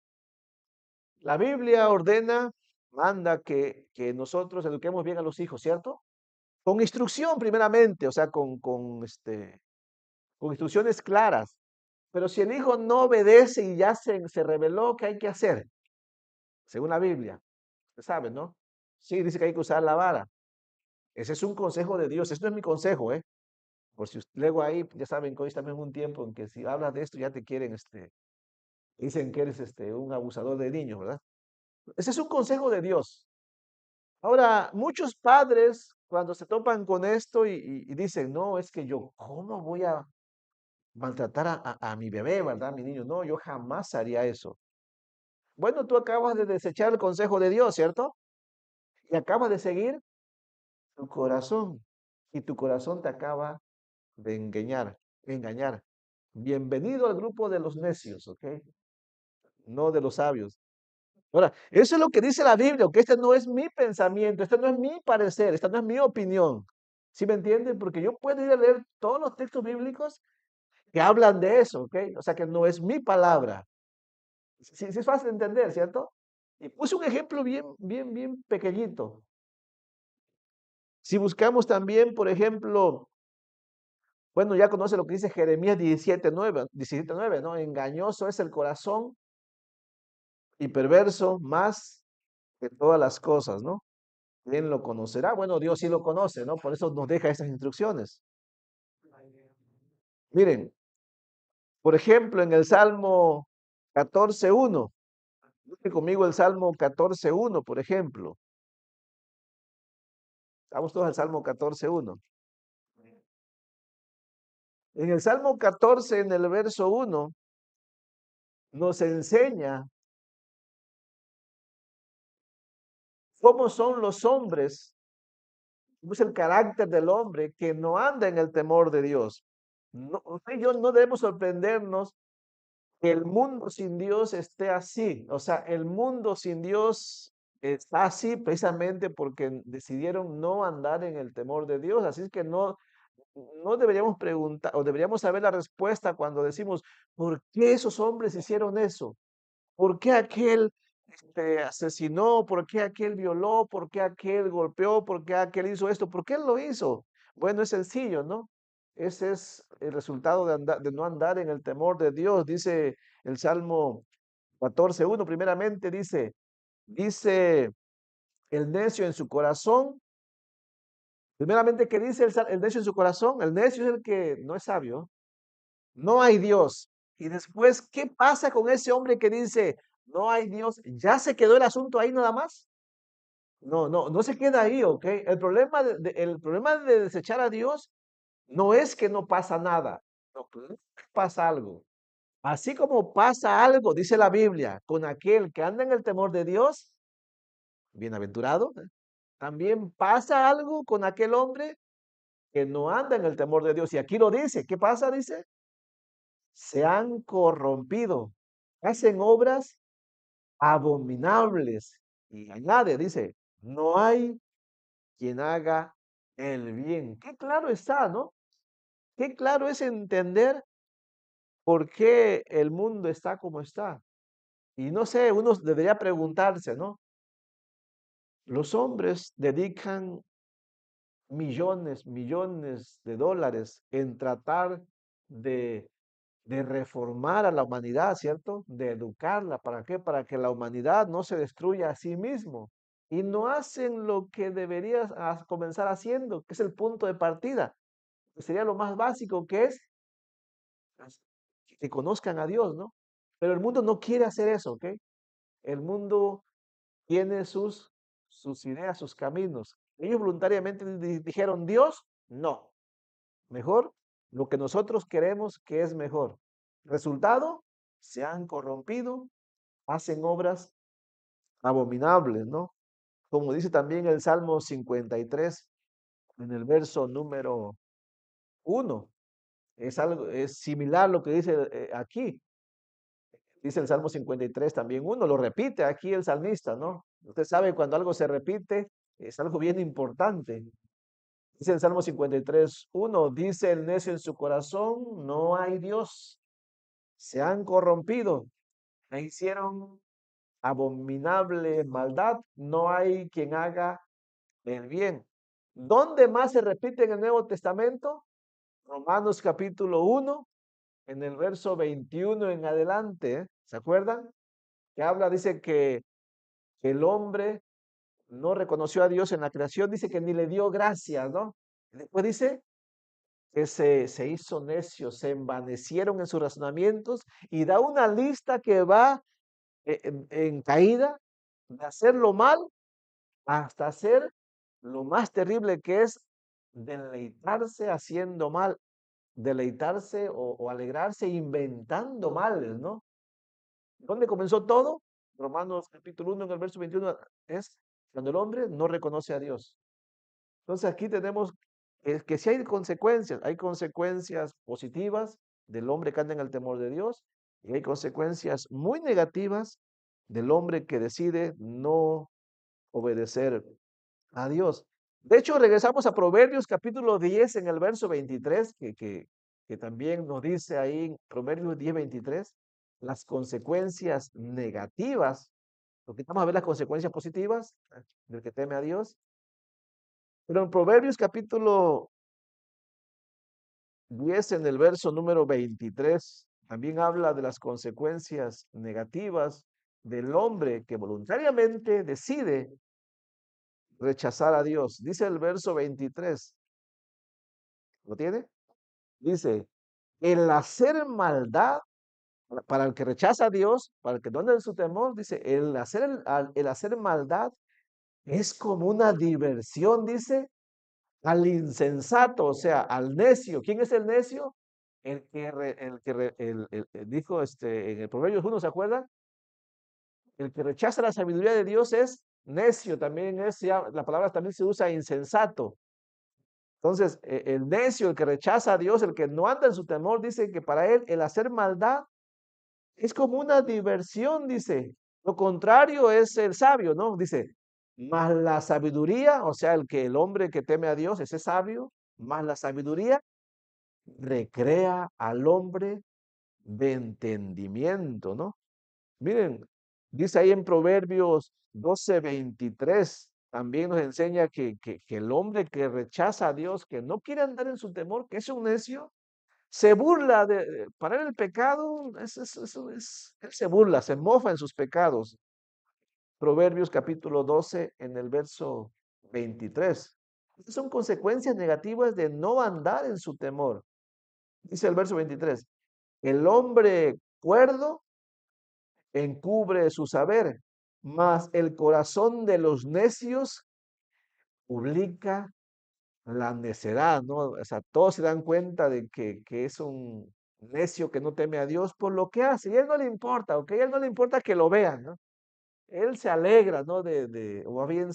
La Biblia ordena, manda que nosotros eduquemos bien a los hijos, ¿cierto? Con instrucción primeramente, o sea, con instrucciones claras. Pero si el hijo no obedece y ya se rebeló, ¿qué hay que hacer? Según la Biblia. Usted sabe, ¿no? Sí, dice que hay que usar la vara. Ese es un consejo de Dios. Ese no es mi consejo, ¿eh? Por si luego ahí, ya saben que hoy estamos en un tiempo en que si hablas de esto ya te quieren, dicen que eres un abusador de niños, ¿verdad? Ese es un consejo de Dios. Ahora, muchos padres, cuando se topan con esto y dicen, no, es que yo, ¿cómo voy a maltratar a mi bebé, ¿verdad? A mi niño. No, yo jamás haría eso. Bueno, tú acabas de desechar el consejo de Dios, ¿cierto? Y acabas de seguir tu corazón. Y tu corazón te acaba de engañar. Bienvenido al grupo de los necios, ¿ok? No de los sabios. Ahora, eso es lo que dice la Biblia, que este no es mi pensamiento, este no es mi parecer, esta no es mi opinión. ¿Sí me entienden? Porque yo puedo ir a leer todos los textos bíblicos que hablan de eso, ¿ok? O sea que no es mi palabra. Sí, sí es fácil de entender, ¿cierto? Y puse un ejemplo bien, bien, bien pequeñito. Si buscamos también, por ejemplo, bueno, ya conoce lo que dice Jeremías 17:9, ¿no? Engañoso es el corazón y perverso más que todas las cosas, ¿no? ¿Quién lo conocerá? Bueno, Dios sí lo conoce, ¿no? Por eso nos deja estas instrucciones. Miren, por ejemplo, en el Salmo 14:1, busque conmigo el Salmo 14:1, por ejemplo. Vamos todos al Salmo 14:1. En el Salmo 14, en el verso 1, nos enseña cómo son los hombres, cómo es el carácter del hombre que no anda en el temor de Dios. No, usted y yo no debemos sorprendernos que el mundo sin Dios esté así. O sea, el mundo sin Dios está así precisamente porque decidieron no andar en el temor de Dios. Así es que no deberíamos preguntar o deberíamos saber la respuesta cuando decimos, ¿por qué esos hombres hicieron eso? ¿Por qué aquel asesinó? ¿Por qué aquel violó? ¿Por qué aquel golpeó? ¿Por qué aquel hizo esto? ¿Por qué él lo hizo? Bueno, es sencillo, ¿no? Ese es el resultado de no andar en el temor de Dios. Dice el Salmo 14:1, primeramente dice el necio en su corazón. Primeramente, ¿qué dice el necio en su corazón? El necio es el que no es sabio. No hay Dios. Y después, ¿qué pasa con ese hombre que dice, no hay Dios? ¿Ya se quedó el asunto ahí nada más? No se queda ahí, ¿ok? El problema de desechar a Dios no es que no pasa nada, no, pasa algo. Así como pasa algo, dice la Biblia, con aquel que anda en el temor de Dios, bienaventurado, también pasa algo con aquel hombre que no anda en el temor de Dios. Y aquí lo dice, ¿qué pasa? Dice, se han corrompido, hacen obras abominables. Y añade, dice, no hay quien haga el bien. Qué claro está, ¿no? Qué claro es entender por qué el mundo está como está. Y no sé, uno debería preguntarse, ¿no? Los hombres dedican millones de dólares en tratar de reformar a la humanidad, ¿cierto? De educarla. ¿Para qué? Para que la humanidad no se destruya a sí mismo. Y no hacen lo que deberías comenzar haciendo, que es el punto de partida, que sería lo más básico, que es pues, que conozcan a Dios, ¿no? Pero el mundo no quiere hacer eso, ¿ok? El mundo tiene sus ideas, sus caminos. Ellos voluntariamente dijeron, Dios, no. Mejor lo que nosotros queremos que es mejor. Resultado, se han corrompido, hacen obras abominables, ¿no? Como dice también el Salmo 53 en el verso número 1. Es similar lo que dice aquí. Dice el Salmo 53 también 1, lo repite aquí el salmista, ¿no? Usted sabe cuando algo se repite, es algo bien importante. Dice el Salmo 53:1, dice el necio en su corazón, no hay Dios. Se han corrompido, e hicieron abominable maldad, no hay quien haga el bien. ¿Dónde más se repite en el Nuevo Testamento? Romanos capítulo 1, en el verso 21 en adelante, ¿se acuerdan? Que habla, dice que el hombre no reconoció a Dios en la creación, dice que ni le dio gracias, ¿no? Después dice que se hizo necio, se envanecieron en sus razonamientos y da una lista que va en caída de hacer lo mal hasta hacer lo más terrible que es deleitarse haciendo mal, deleitarse o alegrarse inventando males, ¿no? ¿Dónde comenzó todo? Romanos capítulo 1 en el verso 21 es cuando el hombre no reconoce a Dios. Entonces aquí tenemos que si hay consecuencias positivas del hombre que anda en el temor de Dios y hay consecuencias muy negativas del hombre que decide no obedecer a Dios. De hecho, regresamos a Proverbios capítulo 10 en el verso 23, que también nos dice ahí en Proverbios 10:23, las consecuencias negativas, porque vamos a ver las consecuencias positivas del que teme a Dios. Pero en Proverbios capítulo 10 en el verso número 23, también habla de las consecuencias negativas del hombre que voluntariamente decide rechazar a Dios. Dice el verso 23, ¿lo tiene? Dice, el hacer maldad, para el que rechaza a Dios, para el que no anda en su temor, dice, el hacer maldad es como una diversión, dice, al insensato, o sea, al necio. ¿Quién es el necio? dijo en el Proverbios 1, ¿se acuerdan? El que rechaza la sabiduría de Dios es necio, también la palabra también se usa insensato. Entonces, el necio, el que rechaza a Dios, el que no anda en su temor, dice que para él el hacer maldad es como una diversión, dice. Lo contrario es el sabio, ¿no? Dice, más la sabiduría, o sea, el hombre que teme a Dios, ese sabio, más la sabiduría recrea al hombre de entendimiento, ¿no? Miren, dice ahí en Proverbios 12:23, también nos enseña que el hombre que rechaza a Dios, que no quiere andar en su temor, que es un necio, se burla para él el pecado, él se burla, se mofa en sus pecados. Proverbios capítulo 12 en el verso 23. Estas son consecuencias negativas de no andar en su temor. Dice el verso 23, el hombre cuerdo encubre su saber, mas el corazón de los necios publica la necedad, ¿no? O sea, todos se dan cuenta de que es un necio que no teme a Dios por lo que hace, y a él no le importa, ¿ok? A él no le importa que lo vean, ¿no? Él se alegra, ¿no? O más bien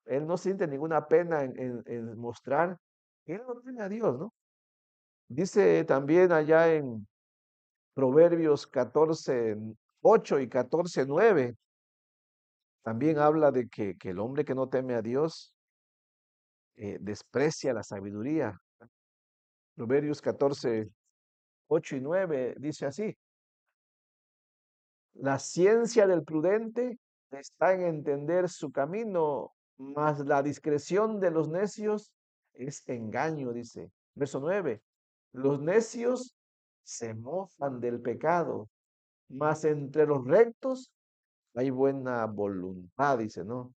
él no siente ninguna pena en mostrar que él no teme a Dios, ¿no? Dice también allá en Proverbios 14:8 y 14:9, también habla de que el hombre que no teme a Dios desprecia la sabiduría. Proverbios 14:8 y 9 dice así, la ciencia del prudente está en entender su camino, mas la discreción de los necios es engaño, dice. Verso 9, los necios se mofan del pecado, mas entre los rectos hay buena voluntad, dice, ¿no?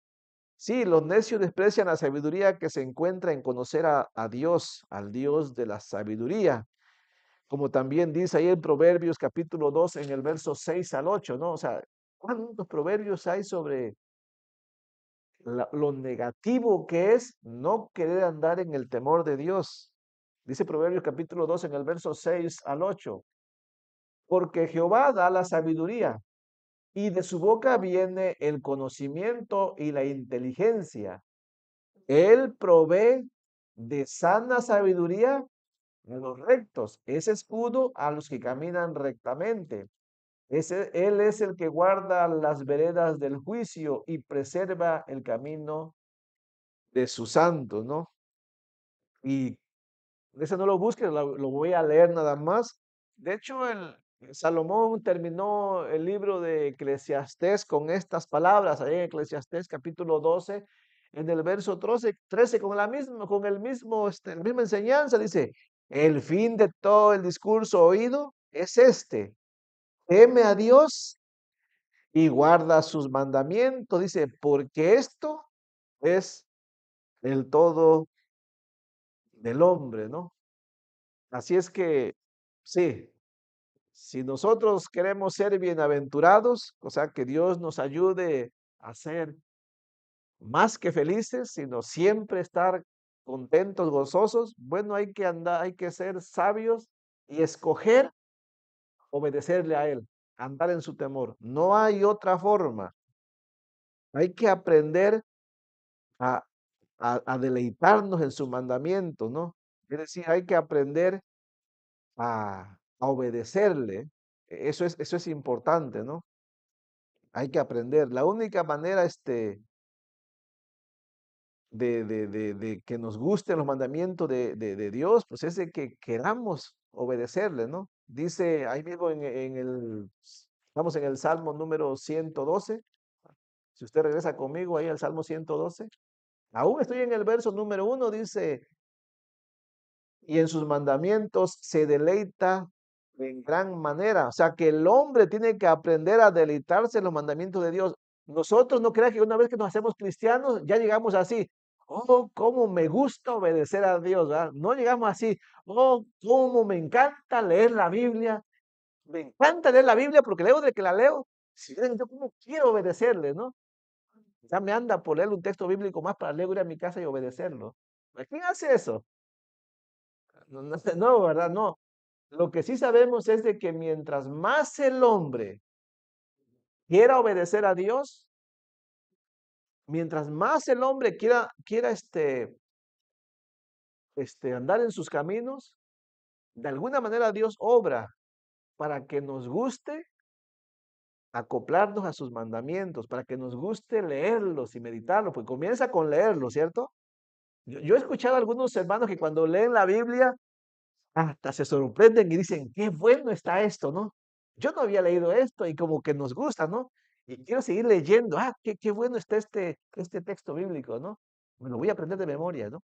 Sí, los necios desprecian la sabiduría que se encuentra en conocer a Dios, al Dios de la sabiduría. Como también dice ahí en Proverbios capítulo 2 en el verso 6 al 8, ¿no? O sea, ¿cuántos proverbios hay sobre lo negativo que es no querer andar en el temor de Dios? Dice Proverbios capítulo 2 en el verso 6 al 8, porque Jehová da la sabiduría y de su boca viene el conocimiento y la inteligencia. Él provee de sana sabiduría a los rectos, es escudo a los que caminan rectamente. Él es el que guarda las veredas del juicio y preserva el camino de sus santos, ¿no? Y ese no lo busques, lo voy a leer nada más. De hecho, Salomón terminó el libro de Eclesiastés con estas palabras, ahí en Eclesiastés capítulo 12, en el verso 13 con la misma enseñanza, dice, el fin de todo el discurso oído es este, teme a Dios y guarda sus mandamientos, dice, porque esto es el todo del hombre, ¿no? Así es que, sí, si nosotros queremos ser bienaventurados, o sea, que Dios nos ayude a ser más que felices, sino siempre estar contentos, gozosos, bueno, hay que andar, hay que ser sabios y escoger obedecerle a Él, andar en su temor. No hay otra forma. Hay que aprender a, a deleitarnos en su mandamiento, ¿no? Es decir, hay que aprender a obedecerle. Eso es importante, ¿no? Hay que aprender. La única manera de que nos gusten los mandamientos de Dios, pues es de que queramos obedecerle, ¿no? Dice ahí mismo estamos en el Salmo número 112. Si usted regresa conmigo ahí al Salmo 112, aún estoy en el verso número 1, dice, y en sus mandamientos se deleita en gran manera. O sea, que el hombre tiene que aprender a deleitarse en los mandamientos de Dios. Nosotros no crean que una vez que nos hacemos cristianos, ya llegamos así. Oh, cómo me gusta obedecer a Dios, ¿verdad? No llegamos así. Oh, cómo me encanta leer la Biblia. Me encanta leer la Biblia porque leo de que la leo. Si ven, yo como quiero obedecerle, ¿no? Ya me anda por leer un texto bíblico más para luego ir a mi casa y obedecerlo. ¿Quién hace eso? No, no, no, ¿verdad? No. Lo que sí sabemos es de que mientras más el hombre quiera obedecer a Dios, mientras más el hombre quiera andar en sus caminos, de alguna manera Dios obra para que nos guste acoplarnos a sus mandamientos, para que nos guste leerlos y meditarlos, pues comienza con leerlos, ¿cierto? Yo he escuchado a algunos hermanos que cuando leen la Biblia hasta se sorprenden y dicen, qué bueno está esto, ¿no? Yo no había leído esto y como que nos gusta, ¿no? Y quiero seguir leyendo, qué bueno está este texto bíblico, ¿no? Me lo voy a aprender de memoria, ¿no?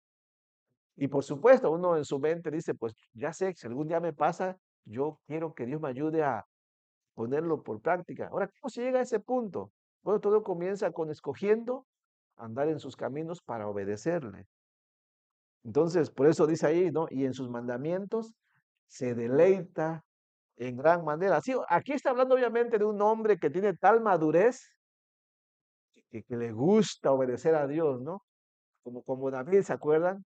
Y por supuesto, uno en su mente dice, pues ya sé, si algún día me pasa, yo quiero que Dios me ayude a ponerlo por práctica. Ahora, ¿cómo se llega a ese punto? Bueno, todo comienza con escogiendo andar en sus caminos para obedecerle. Entonces, por eso dice ahí, ¿no? Y en sus mandamientos se deleita en gran manera. Sí, aquí está hablando obviamente de un hombre que tiene tal madurez que le gusta obedecer a Dios, ¿no? Como David, ¿se acuerdan?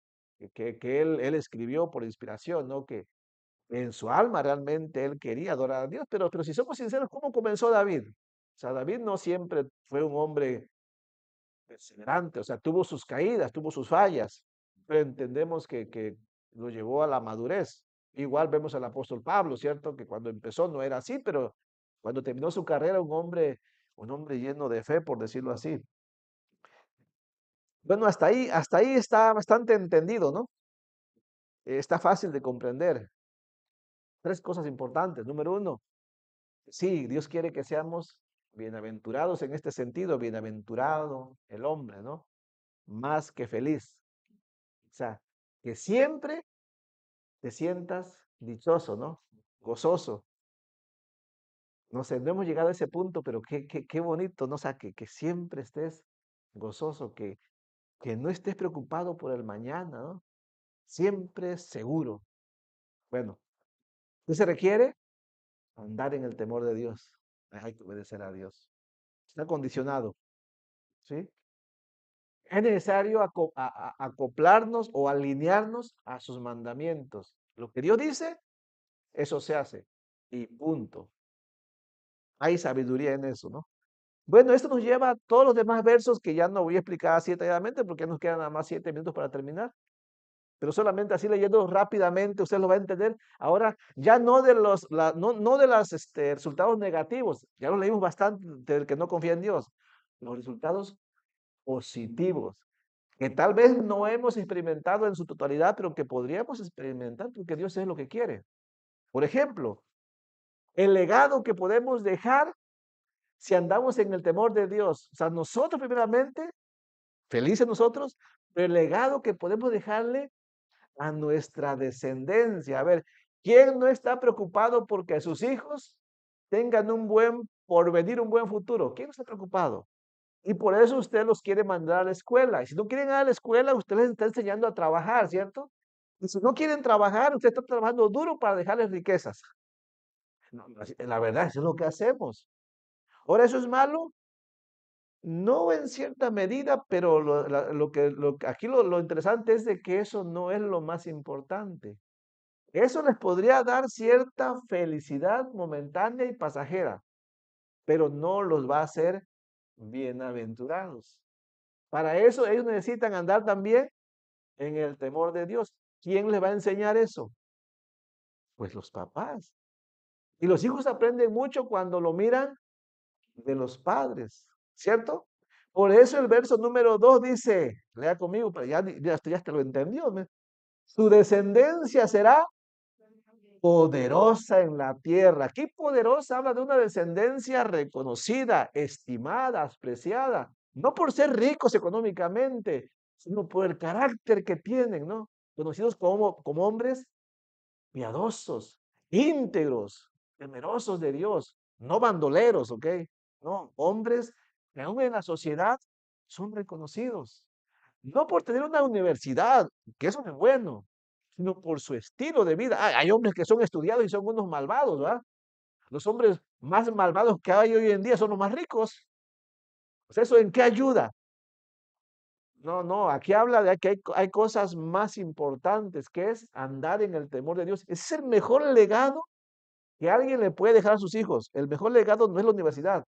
Que él escribió por inspiración, ¿no? Que en su alma realmente él quería adorar a Dios, pero si somos sinceros, ¿cómo comenzó David? O sea, David no siempre fue un hombre perseverante, o sea, tuvo sus caídas, tuvo sus fallas, pero entendemos que lo llevó a la madurez. Igual vemos al apóstol Pablo, ¿cierto? Que cuando empezó no era así, pero cuando terminó su carrera, un hombre lleno de fe, por decirlo así. Bueno, hasta ahí está bastante entendido, ¿no? Está fácil de comprender. Tres cosas importantes. Número uno, sí, Dios quiere que seamos bienaventurados en este sentido, bienaventurado el hombre, ¿no? Más que feliz. O sea, que siempre te sientas dichoso, ¿no? Gozoso. No sé, no hemos llegado a ese punto, pero qué bonito, ¿no? O sea, que siempre estés gozoso, que no estés preocupado por el mañana, ¿no? Siempre seguro. Bueno, ¿qué se requiere? Andar en el temor de Dios. Hay que obedecer a Dios. Está condicionado, ¿sí? Es necesario acoplarnos o alinearnos a sus mandamientos. Lo que Dios dice, eso se hace. Y punto. Hay sabiduría en eso, ¿no? Bueno, esto nos lleva a todos los demás versos que ya no voy a explicar así detalladamente porque nos quedan nada más 7 minutos para terminar. Pero solamente así leyendo rápidamente usted lo va a entender. Ahora, ya no de no de los resultados negativos, ya lo leímos bastante del que no confía en Dios. Los resultados positivos, que tal vez no hemos experimentado en su totalidad, pero que podríamos experimentar porque Dios es lo que quiere. Por ejemplo, el legado que podemos dejar si andamos en el temor de Dios. O sea, nosotros primeramente, felices nosotros, pero el legado que podemos dejarle a nuestra descendencia. A ver, ¿quién no está preocupado porque sus hijos tengan un buen porvenir, un buen futuro? ¿Quién no está preocupado? Y por eso usted los quiere mandar a la escuela. Y si no quieren ir a la escuela, usted les está enseñando a trabajar, ¿cierto? Y si no quieren trabajar, usted está trabajando duro para dejarles riquezas. No, la verdad, eso es lo que hacemos. Ahora, ¿eso es malo? No en cierta medida, pero aquí lo interesante es de que eso no es lo más importante. Eso les podría dar cierta felicidad momentánea y pasajera, pero no los va a hacer bienaventurados. Para eso ellos necesitan andar también en el temor de Dios. ¿Quién les va a enseñar eso? Pues los papás. Y los hijos aprenden mucho cuando lo miran de los padres, ¿cierto? Por eso el verso número 2 dice, lea conmigo, pero ya te lo entendió. Su descendencia será poderosa en la tierra. Aquí poderosa habla de una descendencia reconocida, estimada, apreciada, no por ser ricos económicamente, sino por el carácter que tienen, ¿no? Conocidos como hombres piadosos, íntegros, temerosos de Dios, no bandoleros, ¿ok? No, hombres que aún en la sociedad son reconocidos, no por tener una universidad, que eso es bueno, sino por su estilo de vida. Hay hombres que son estudiados y son unos malvados, ¿verdad? Los hombres más malvados que hay hoy en día son los más ricos. Pues ¿eso en qué ayuda? No, no, aquí habla de que hay cosas más importantes, que es andar en el temor de Dios. Ese es el mejor legado que alguien le puede dejar a sus hijos. El mejor legado no es la universidad.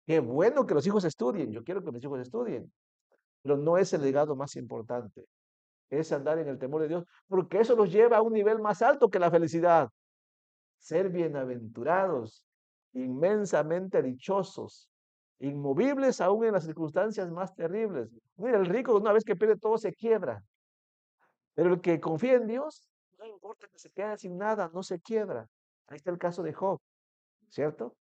Qué bueno que los hijos estudien. Yo quiero que mis hijos estudien, pero no es el legado más importante. Es andar en el temor de Dios, porque eso los lleva a un nivel más alto que la felicidad. Ser bienaventurados, inmensamente dichosos, inmovibles aún en las circunstancias más terribles. Mira, el rico una vez que pierde todo se quiebra, pero el que confía en Dios, no importa que se quede sin nada, no se quiebra. Ahí está el caso de Job, ¿cierto?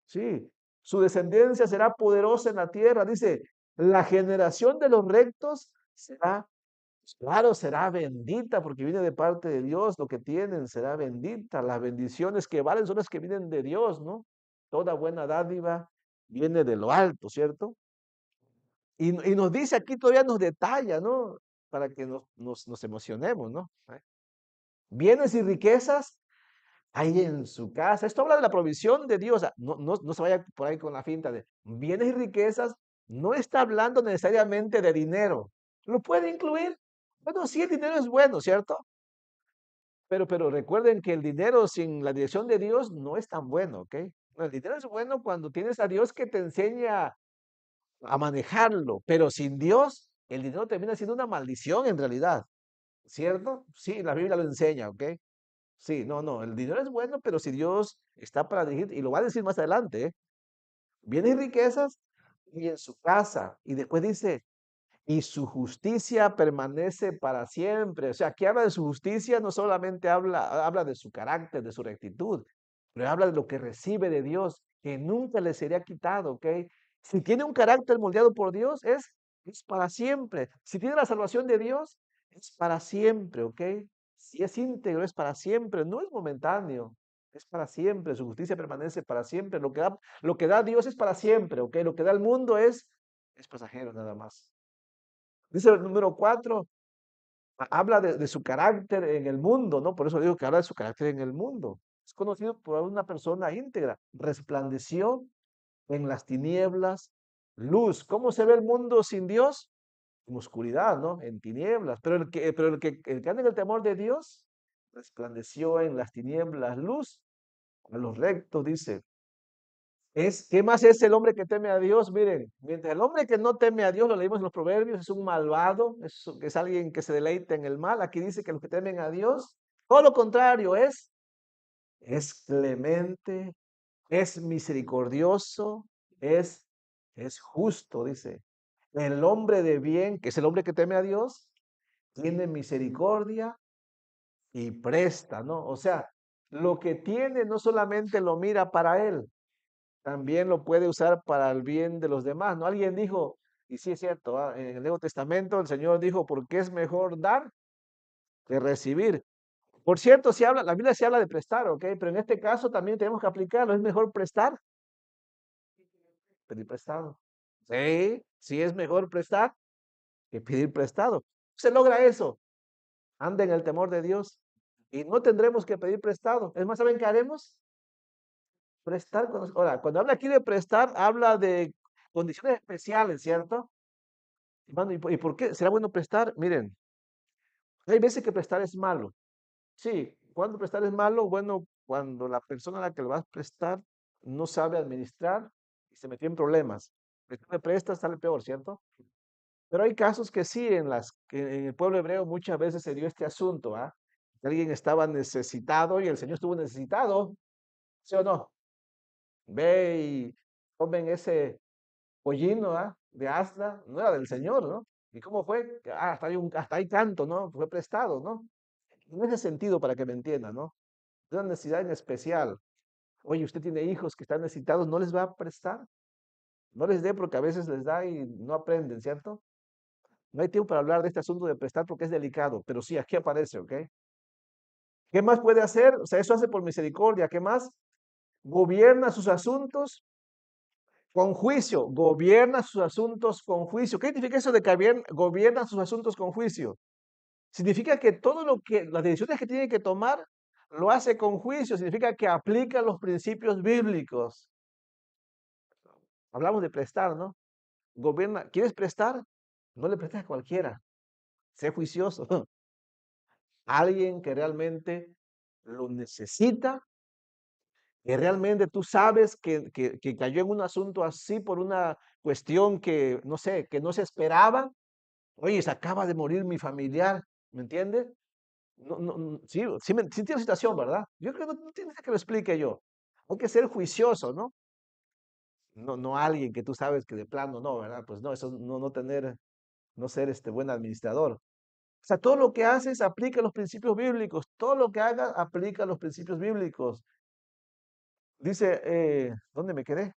Sí, su descendencia será poderosa en la tierra. Dice, la generación de los rectos será, claro, será bendita porque viene de parte de Dios. Lo que tienen será bendita. Las bendiciones que valen son las que vienen de Dios, ¿no? Toda buena dádiva viene de lo alto, ¿cierto? Y nos dice aquí, todavía nos detalla, ¿no? Para que nos emocionemos, ¿no? Bienes y riquezas hay en su casa. Esto habla de la provisión de Dios. No se vaya por ahí con la finta de bienes y riquezas. No está hablando necesariamente de dinero. Lo puede incluir. Bueno, sí, el dinero es bueno, ¿cierto? Pero recuerden que el dinero sin la dirección de Dios no es tan bueno, ¿ok? El dinero es bueno cuando tienes a Dios que te enseña a manejarlo, pero sin Dios, el dinero termina siendo una maldición en realidad, ¿cierto? Sí, la Biblia lo enseña, ¿ok? Sí, no, el dinero es bueno, pero si Dios está para dirigir, y lo va a decir más adelante, ¿eh? Bienes y riquezas y en su casa. Y después dice, y su justicia permanece para siempre. O sea, aquí habla de su justicia, no solamente habla de su carácter, de su rectitud, pero habla de lo que recibe de Dios, que nunca le sería quitado, ¿ok? Si tiene un carácter moldeado por Dios, es para siempre. Si tiene la salvación de Dios, es para siempre, ¿ok? Si es íntegro, es para siempre, no es momentáneo, es para siempre. Su justicia permanece para siempre. Lo que da Dios es para siempre, ¿ok? Lo que da el mundo es pasajero nada más. Dice el número 4, habla de su carácter en el mundo, ¿no? Por eso digo que habla de su carácter en el mundo. Es conocido por una persona íntegra. Resplandeció en las tinieblas luz. ¿Cómo se ve el mundo sin Dios? En oscuridad, ¿no? En tinieblas. Pero el que anda en el temor de Dios, resplandeció en las tinieblas luz. A los rectos, dice. ¿Qué más es el hombre que teme a Dios? Miren, mientras el hombre que no teme a Dios, lo leímos en los proverbios, es un malvado, es alguien que se deleita en el mal. Aquí dice que los que temen a Dios, todo lo contrario, es clemente, es misericordioso, es, es justo, dice. El hombre de bien, que es el hombre que teme a Dios, tiene misericordia y presta, ¿no? O sea, lo que tiene no solamente lo mira para él, también lo puede usar para el bien de los demás, ¿no? Alguien dijo, y sí es cierto, en el Nuevo Testamento el Señor dijo, porque es mejor dar que recibir. Por cierto, la Biblia se habla de prestar, ¿ok? Pero en este caso también tenemos que aplicarlo, es mejor prestar, pedir prestado. Sí, sí es mejor prestar que pedir prestado. Se logra eso, anda en el temor de Dios y no tendremos que pedir prestado. Es más, ¿saben qué haremos? Prestar. Ahora, cuando habla aquí de prestar, habla de condiciones especiales, ¿cierto? Hermano, ¿y por qué será bueno prestar? Miren, hay veces que prestar es malo. Sí, cuando prestar es malo, bueno, cuando la persona a la que le vas a prestar no sabe administrar y se metió en problemas. El que le presta sale peor, ¿cierto? Pero hay casos que sí, que en el pueblo hebreo muchas veces se dio este asunto, ¿ah? Alguien estaba necesitado y el Señor estuvo necesitado, ¿sí o no? Ve y tomen ese pollino, ¿ah? De asna, no era del Señor, ¿no? ¿Y cómo fue? Hasta hay canto, ¿no? Fue prestado, ¿no? En ese sentido, para que me entienda, ¿no? De una necesidad en especial. Oye, usted tiene hijos que están necesitados, ¿no les va a prestar? No les dé porque a veces les da y no aprenden, ¿cierto? No hay tiempo para hablar de este asunto de prestar porque es delicado, pero sí, aquí aparece, ¿ok? ¿Qué más puede hacer? O sea, eso hace por misericordia. ¿Qué más? Gobierna sus asuntos con juicio. Gobierna sus asuntos con juicio. ¿Qué significa eso de que gobierna sus asuntos con juicio? Significa que las decisiones que tiene que tomar, lo hace con juicio. Significa que aplica los principios bíblicos. Hablamos de prestar, ¿no? Gobierna. ¿Quieres prestar? No le prestes a cualquiera. Sé juicioso. Alguien que realmente lo necesita, que realmente tú sabes que cayó en un asunto así por una cuestión que, no sé, que no se esperaba. Oye, se acaba de morir mi familiar, ¿me entiendes? No, no, sí, sí tiene situación, ¿verdad? Yo creo que no tienes que lo explique yo. Hay que ser juicioso, ¿no? No, no alguien que tú sabes que de plano no, ¿verdad? Pues no, eso no tener, no ser este buen administrador. O sea, todo lo que haces aplica los principios bíblicos. Todo lo que hagas aplica los principios bíblicos. Dice, ¿dónde me quedé?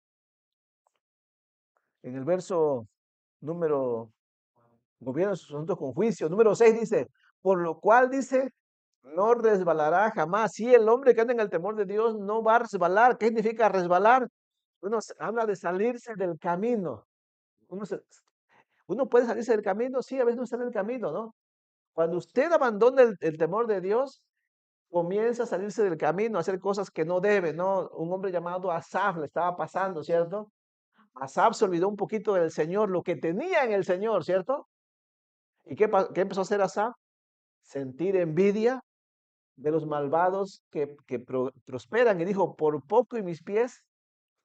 En el verso número, gobierno sus asuntos con juicio. Número 6 dice, por lo cual dice, no resbalará jamás. Sí, el hombre que anda en el temor de Dios no va a resbalar. ¿Qué significa resbalar? Habla de salirse del camino. Uno, uno puede salirse del camino, sí, a veces no está en el camino, ¿no? Cuando usted abandona el temor de Dios, comienza a salirse del camino, a hacer cosas que no debe, ¿no? Un hombre llamado Asaf le estaba pasando, ¿cierto? Asaf se olvidó un poquito del Señor, lo que tenía en el Señor, ¿cierto? ¿Y qué empezó a hacer Asaf? Sentir envidia de los malvados que prosperan. Y dijo, por poco y mis pies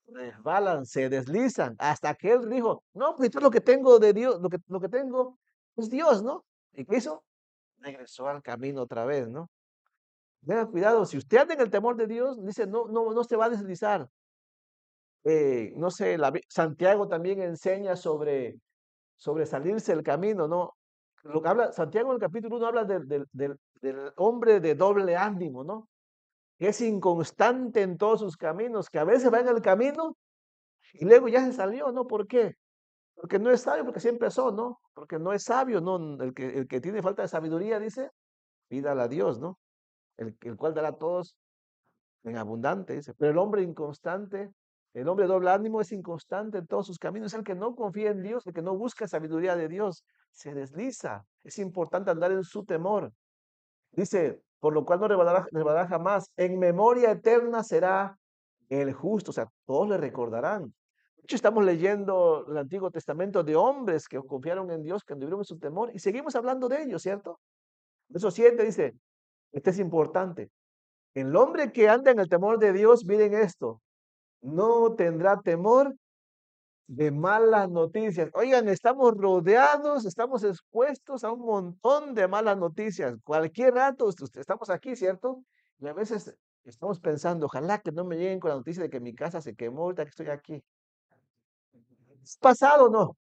resbalan, se deslizan, hasta que él dijo, no, pues esto es lo que tengo de Dios, lo que tengo es Dios, ¿no? ¿Y qué hizo? Regresó al camino otra vez, ¿no? Tenga cuidado, si usted anda en el temor de Dios, dice, no se va a deslizar. No sé, Santiago también enseña sobre salirse del camino, ¿no? Lo que habla, Santiago en el capítulo 1 habla del hombre de doble ánimo, ¿no? Que es inconstante en todos sus caminos, que a veces va en el camino y luego ya se salió, ¿no? ¿Por qué? Porque no es sabio, porque así empezó, ¿no? Porque no es sabio, ¿no? El que tiene falta de sabiduría, dice, pídala a Dios, ¿no? El cual dará a todos en abundante, dice. Pero el hombre inconstante, el hombre de doble ánimo es inconstante en todos sus caminos. El que no confía en Dios, el que no busca sabiduría de Dios, se desliza. Es importante andar en su temor. Dice, por lo cual no resbalará jamás. En memoria eterna será el justo. O sea, todos le recordarán. De hecho, estamos leyendo el Antiguo Testamento de hombres que confiaron en Dios, que anduvieron en su temor, y seguimos hablando de ellos, ¿cierto? Verso 7 dice, este es importante. El hombre que anda en el temor de Dios, miren esto, no tendrá temor de malas noticias. Oigan, estamos rodeados, estamos expuestos a un montón de malas noticias. Cualquier rato estamos aquí, ¿cierto? Y a veces estamos pensando, ojalá que no me lleguen con la noticia de que mi casa se quemó ahorita que estoy aquí. ¿Es pasado o no?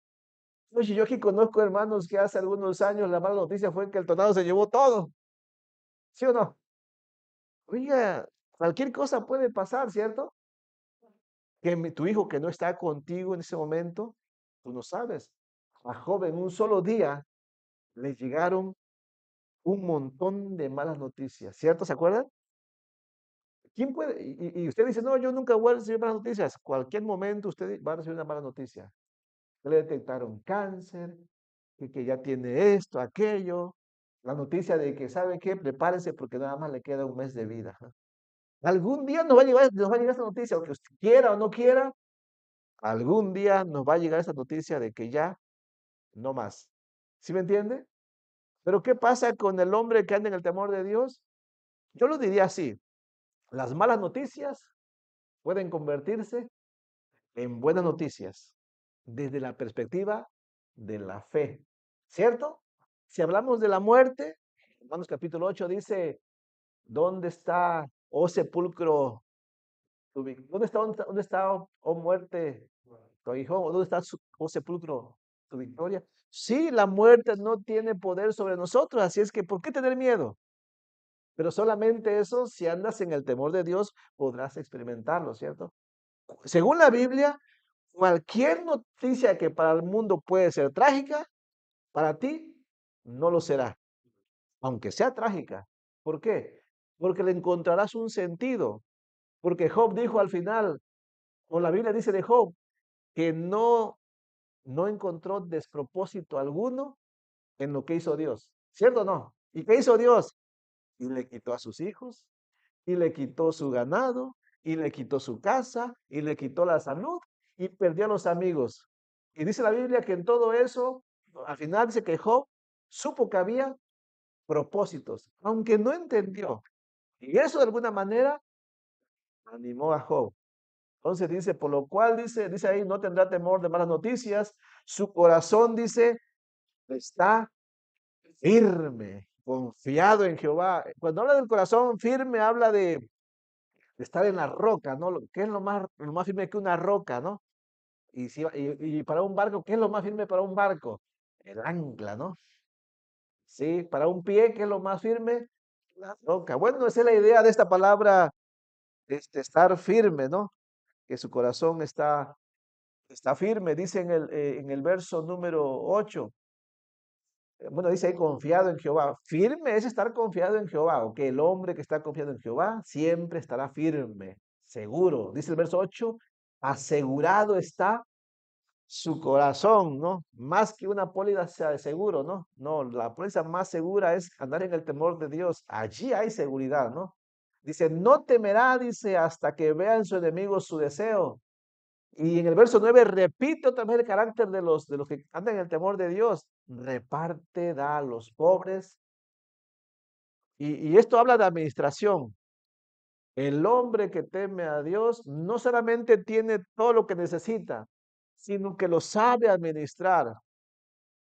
Oye, yo aquí conozco hermanos que hace algunos años la mala noticia fue que el tornado se llevó todo. ¿Sí o no? Oiga, cualquier cosa puede pasar, ¿cierto? Que tu hijo que no está contigo en ese momento, tú no sabes. A Job en un solo día le llegaron un montón de malas noticias, ¿cierto? ¿Se acuerdan? ¿Quién puede? Y usted dice, no, yo nunca voy a recibir malas noticias. Cualquier momento usted va a recibir una mala noticia. Le detectaron cáncer, que ya tiene esto, aquello. La noticia de que, ¿sabe qué? Prepárese porque nada más le queda un mes de vida. Algún día nos va a llegar esa noticia, aunque usted quiera o no quiera, algún día nos va a llegar esa noticia de que ya no más. ¿Sí me entiende? Pero ¿qué pasa con el hombre que anda en el temor de Dios? Yo lo diría así, las malas noticias pueden convertirse en buenas noticias desde la perspectiva de la fe, ¿cierto? Si hablamos de la muerte, Romanos capítulo 8 dice, ¿dónde está, oh sepulcro, dónde está, oh muerte, tu hijo? ¿Dónde está, oh sepulcro, tu victoria? Sí, la muerte no tiene poder sobre nosotros, así es que ¿por qué tener miedo? Pero solamente eso, si andas en el temor de Dios, podrás experimentarlo, ¿cierto? Según la Biblia, cualquier noticia que para el mundo puede ser trágica, para ti no lo será, aunque sea trágica. ¿Por qué? Porque le encontrarás un sentido. Porque Job dijo al final, o la Biblia dice de Job, que no encontró despropósito alguno en lo que hizo Dios. ¿Cierto o no? ¿Y qué hizo Dios? Y le quitó a sus hijos, y le quitó su ganado, y le quitó su casa, y le quitó la salud, y perdió a los amigos. Y dice la Biblia que en todo eso al final dice que Job supo que había propósitos, aunque no entendió. Y eso de alguna manera animó a Job. Entonces dice, por lo cual dice ahí, no tendrá temor de malas noticias. Su corazón, dice, está firme, confiado en Jehová. Cuando habla del corazón firme, habla de estar en la roca, ¿no? ¿Qué es lo más firme que una roca, ¿no? Y para un barco, ¿qué es lo más firme para un barco? El ancla, ¿no? Sí, para un pie, ¿qué es lo más firme? La roca. Bueno, esa es la idea de esta palabra, estar firme, ¿no? Que su corazón está firme, dice en el verso número 8. Bueno, dice ahí confiado en Jehová. Firme es estar confiado en Jehová, o que el hombre que está confiado en Jehová siempre estará firme, seguro. Dice el verso 8, asegurado está su corazón, ¿no? Más que una póliza de seguro, ¿no? No, la póliza más segura es andar en el temor de Dios. Allí hay seguridad, ¿no? Dice, no temerá, dice, hasta que vean su enemigo su deseo. Y en el verso 9 repito también el carácter de los que andan en el temor de Dios. Reparte, da a los pobres. Y esto habla de administración. El hombre que teme a Dios no solamente tiene todo lo que necesita, sino que lo sabe administrar.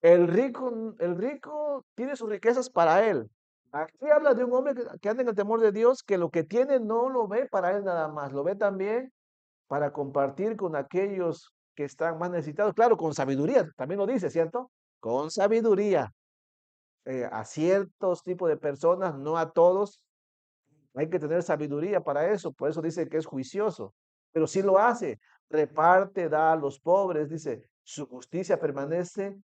El rico tiene sus riquezas para él. Aquí habla de un hombre que anda en el temor de Dios, que lo que tiene no lo ve para él nada más, lo ve también para compartir con aquellos que están más necesitados. Claro, con sabiduría, también lo dice, ¿cierto? Con sabiduría. A ciertos tipos de personas, no a todos. Hay que tener sabiduría para eso, por eso dice que es juicioso. Pero sí lo hace, reparte, da a los pobres, dice, su justicia permanece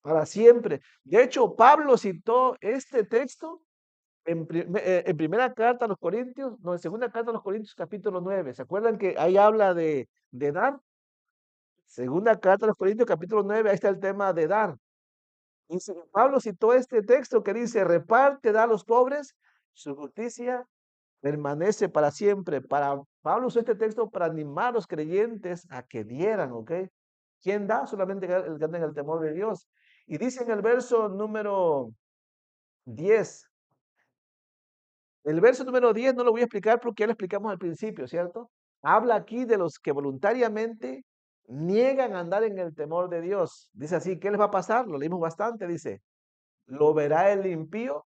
para siempre. De hecho, Pablo citó este texto en primera carta a los Corintios, no, en segunda carta a los Corintios, capítulo 9. ¿Se acuerdan que ahí habla de dar? Segunda carta a los Corintios, capítulo 9, ahí está el tema de dar. Y Pablo citó este texto que dice, reparte, da a los pobres, su justicia permanece para siempre. Pablo usó este texto para animar a los creyentes a que dieran, ¿ok? ¿Quién da? Solamente el que anda en el temor de Dios. Y dice en el verso número 10. El verso número 10 no lo voy a explicar porque ya lo explicamos al principio, ¿cierto? Habla aquí de los que voluntariamente niegan andar en el temor de Dios. Dice así, ¿qué les va a pasar? Lo leímos bastante, dice, lo verá el impío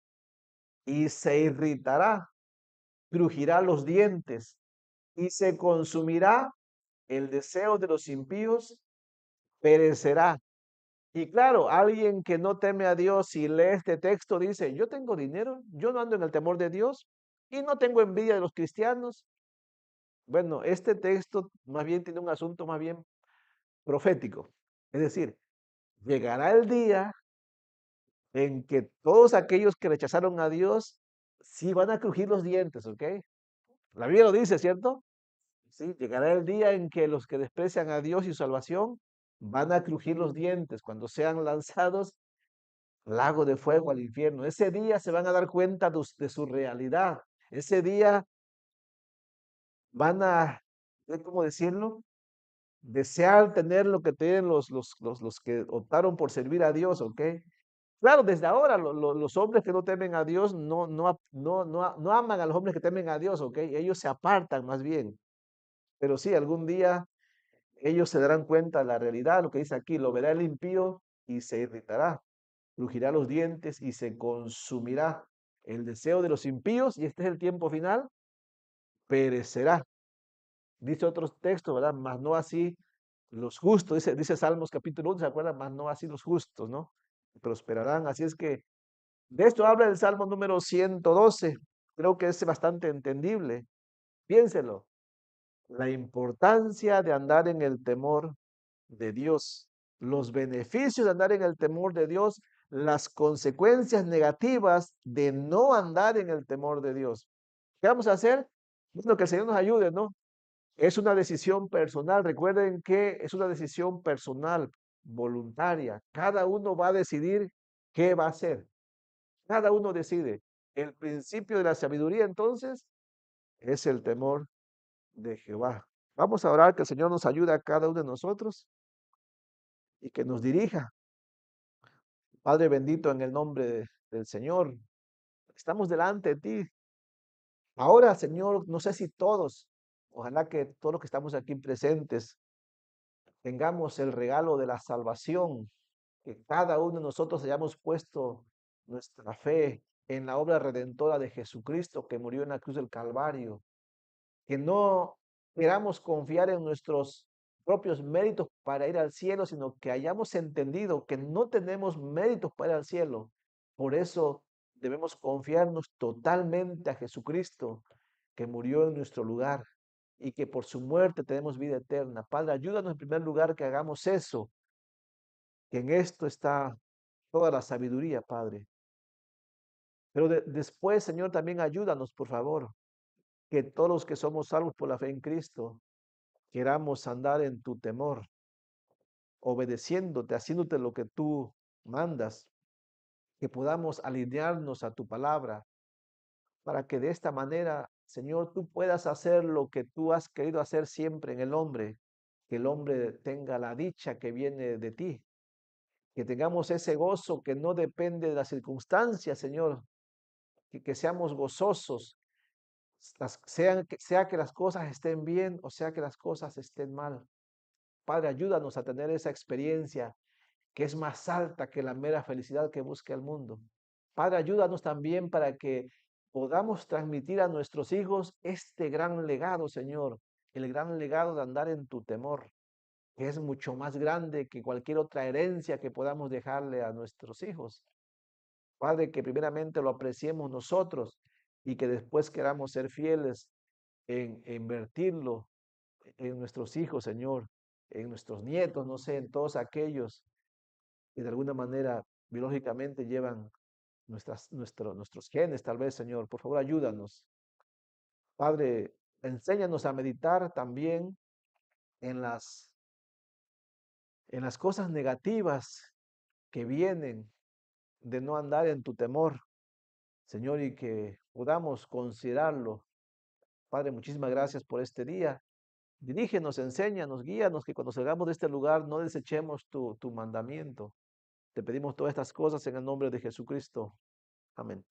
y se irritará, crujirá los dientes y se consumirá el deseo de los impíos, perecerá. Y claro, alguien que no teme a Dios y lee este texto dice, yo tengo dinero, yo no ando en el temor de Dios y no tengo envidia de los cristianos. Bueno, este texto más bien tiene un asunto más bien profético. Es decir, llegará el día en que todos aquellos que rechazaron a Dios sí van a crujir los dientes, ¿ok? La Biblia lo dice, ¿cierto? Sí, llegará el día en que los que desprecian a Dios y su salvación van a crujir los dientes cuando sean lanzados al lago de fuego, al infierno. Ese día se van a dar cuenta de su realidad. Ese día van a, ¿cómo decirlo? Desear tener lo que tienen los que optaron por servir a Dios, ¿ok? Claro, desde ahora los hombres que no temen a Dios no aman a los hombres que temen a Dios, ¿ok? Ellos se apartan más bien. Pero sí, algún día ellos se darán cuenta de la realidad, lo que dice aquí, lo verá el impío y se irritará, crujirá los dientes y se consumirá. El deseo de los impíos, y este es el tiempo final, perecerá. Dice otros textos, ¿verdad? Mas no así los justos, dice Salmos capítulo 1, ¿se acuerdan? Mas no así los justos, ¿no? Prosperarán. Así es que de esto habla el Salmo número 112. Creo que es bastante entendible. Piénselo. La importancia de andar en el temor de Dios, los beneficios de andar en el temor de Dios, las consecuencias negativas de no andar en el temor de Dios. ¿Qué vamos a hacer? Bueno, que el Señor nos ayude, ¿no? Es una decisión personal. Recuerden que es una decisión personal, voluntaria. Cada uno va a decidir qué va a hacer. Cada uno decide. El principio de la sabiduría, entonces, es el temor de Jehová. Vamos a orar que el Señor nos ayude a cada uno de nosotros y que nos dirija Padre bendito, en el nombre del Señor, estamos delante de ti. Ahora, Señor, no sé si todos, ojalá que todos los que estamos aquí presentes tengamos el regalo de la salvación, que cada uno de nosotros hayamos puesto nuestra fe en la obra redentora de Jesucristo que murió en la cruz del Calvario, que no queramos confiar en nuestros propios méritos para ir al cielo, sino que hayamos entendido que no tenemos méritos para ir al cielo. Por eso debemos confiarnos totalmente a Jesucristo, que murió en nuestro lugar y que por su muerte tenemos vida eterna. Padre, ayúdanos en primer lugar que hagamos eso, que en esto está toda la sabiduría, Padre. Pero después, Señor, también ayúdanos, por favor, que todos los que somos salvos por la fe en Cristo, queramos andar en tu temor, obedeciéndote, haciéndote lo que tú mandas, que podamos alinearnos a tu palabra, para que de esta manera, Señor, tú puedas hacer lo que tú has querido hacer siempre en el hombre, que el hombre tenga la dicha que viene de ti, que tengamos ese gozo que no depende de las circunstancias, Señor, que seamos gozosos, sea que las cosas estén bien o sea que las cosas estén mal. Padre, ayúdanos a tener esa experiencia que es más alta que la mera felicidad que busca el mundo. Padre, ayúdanos también para que podamos transmitir a nuestros hijos este gran legado, Señor, el gran legado de andar en tu temor, que es mucho más grande que cualquier otra herencia que podamos dejarle a nuestros hijos. Padre, que primeramente lo apreciemos nosotros y que después queramos ser fieles en invertirlo en nuestros hijos, Señor, en nuestros nietos, no sé, en todos aquellos que de alguna manera biológicamente llevan nuestros genes, tal vez, Señor. Por favor, ayúdanos. Padre, enséñanos a meditar también en en las cosas negativas que vienen de no andar en tu temor, Señor, y que podamos considerarlo. Padre, muchísimas gracias por este día. Dirígenos, enséñanos, guíanos, que cuando salgamos de este lugar no desechemos tu mandamiento. Te pedimos todas estas cosas en el nombre de Jesucristo. Amén.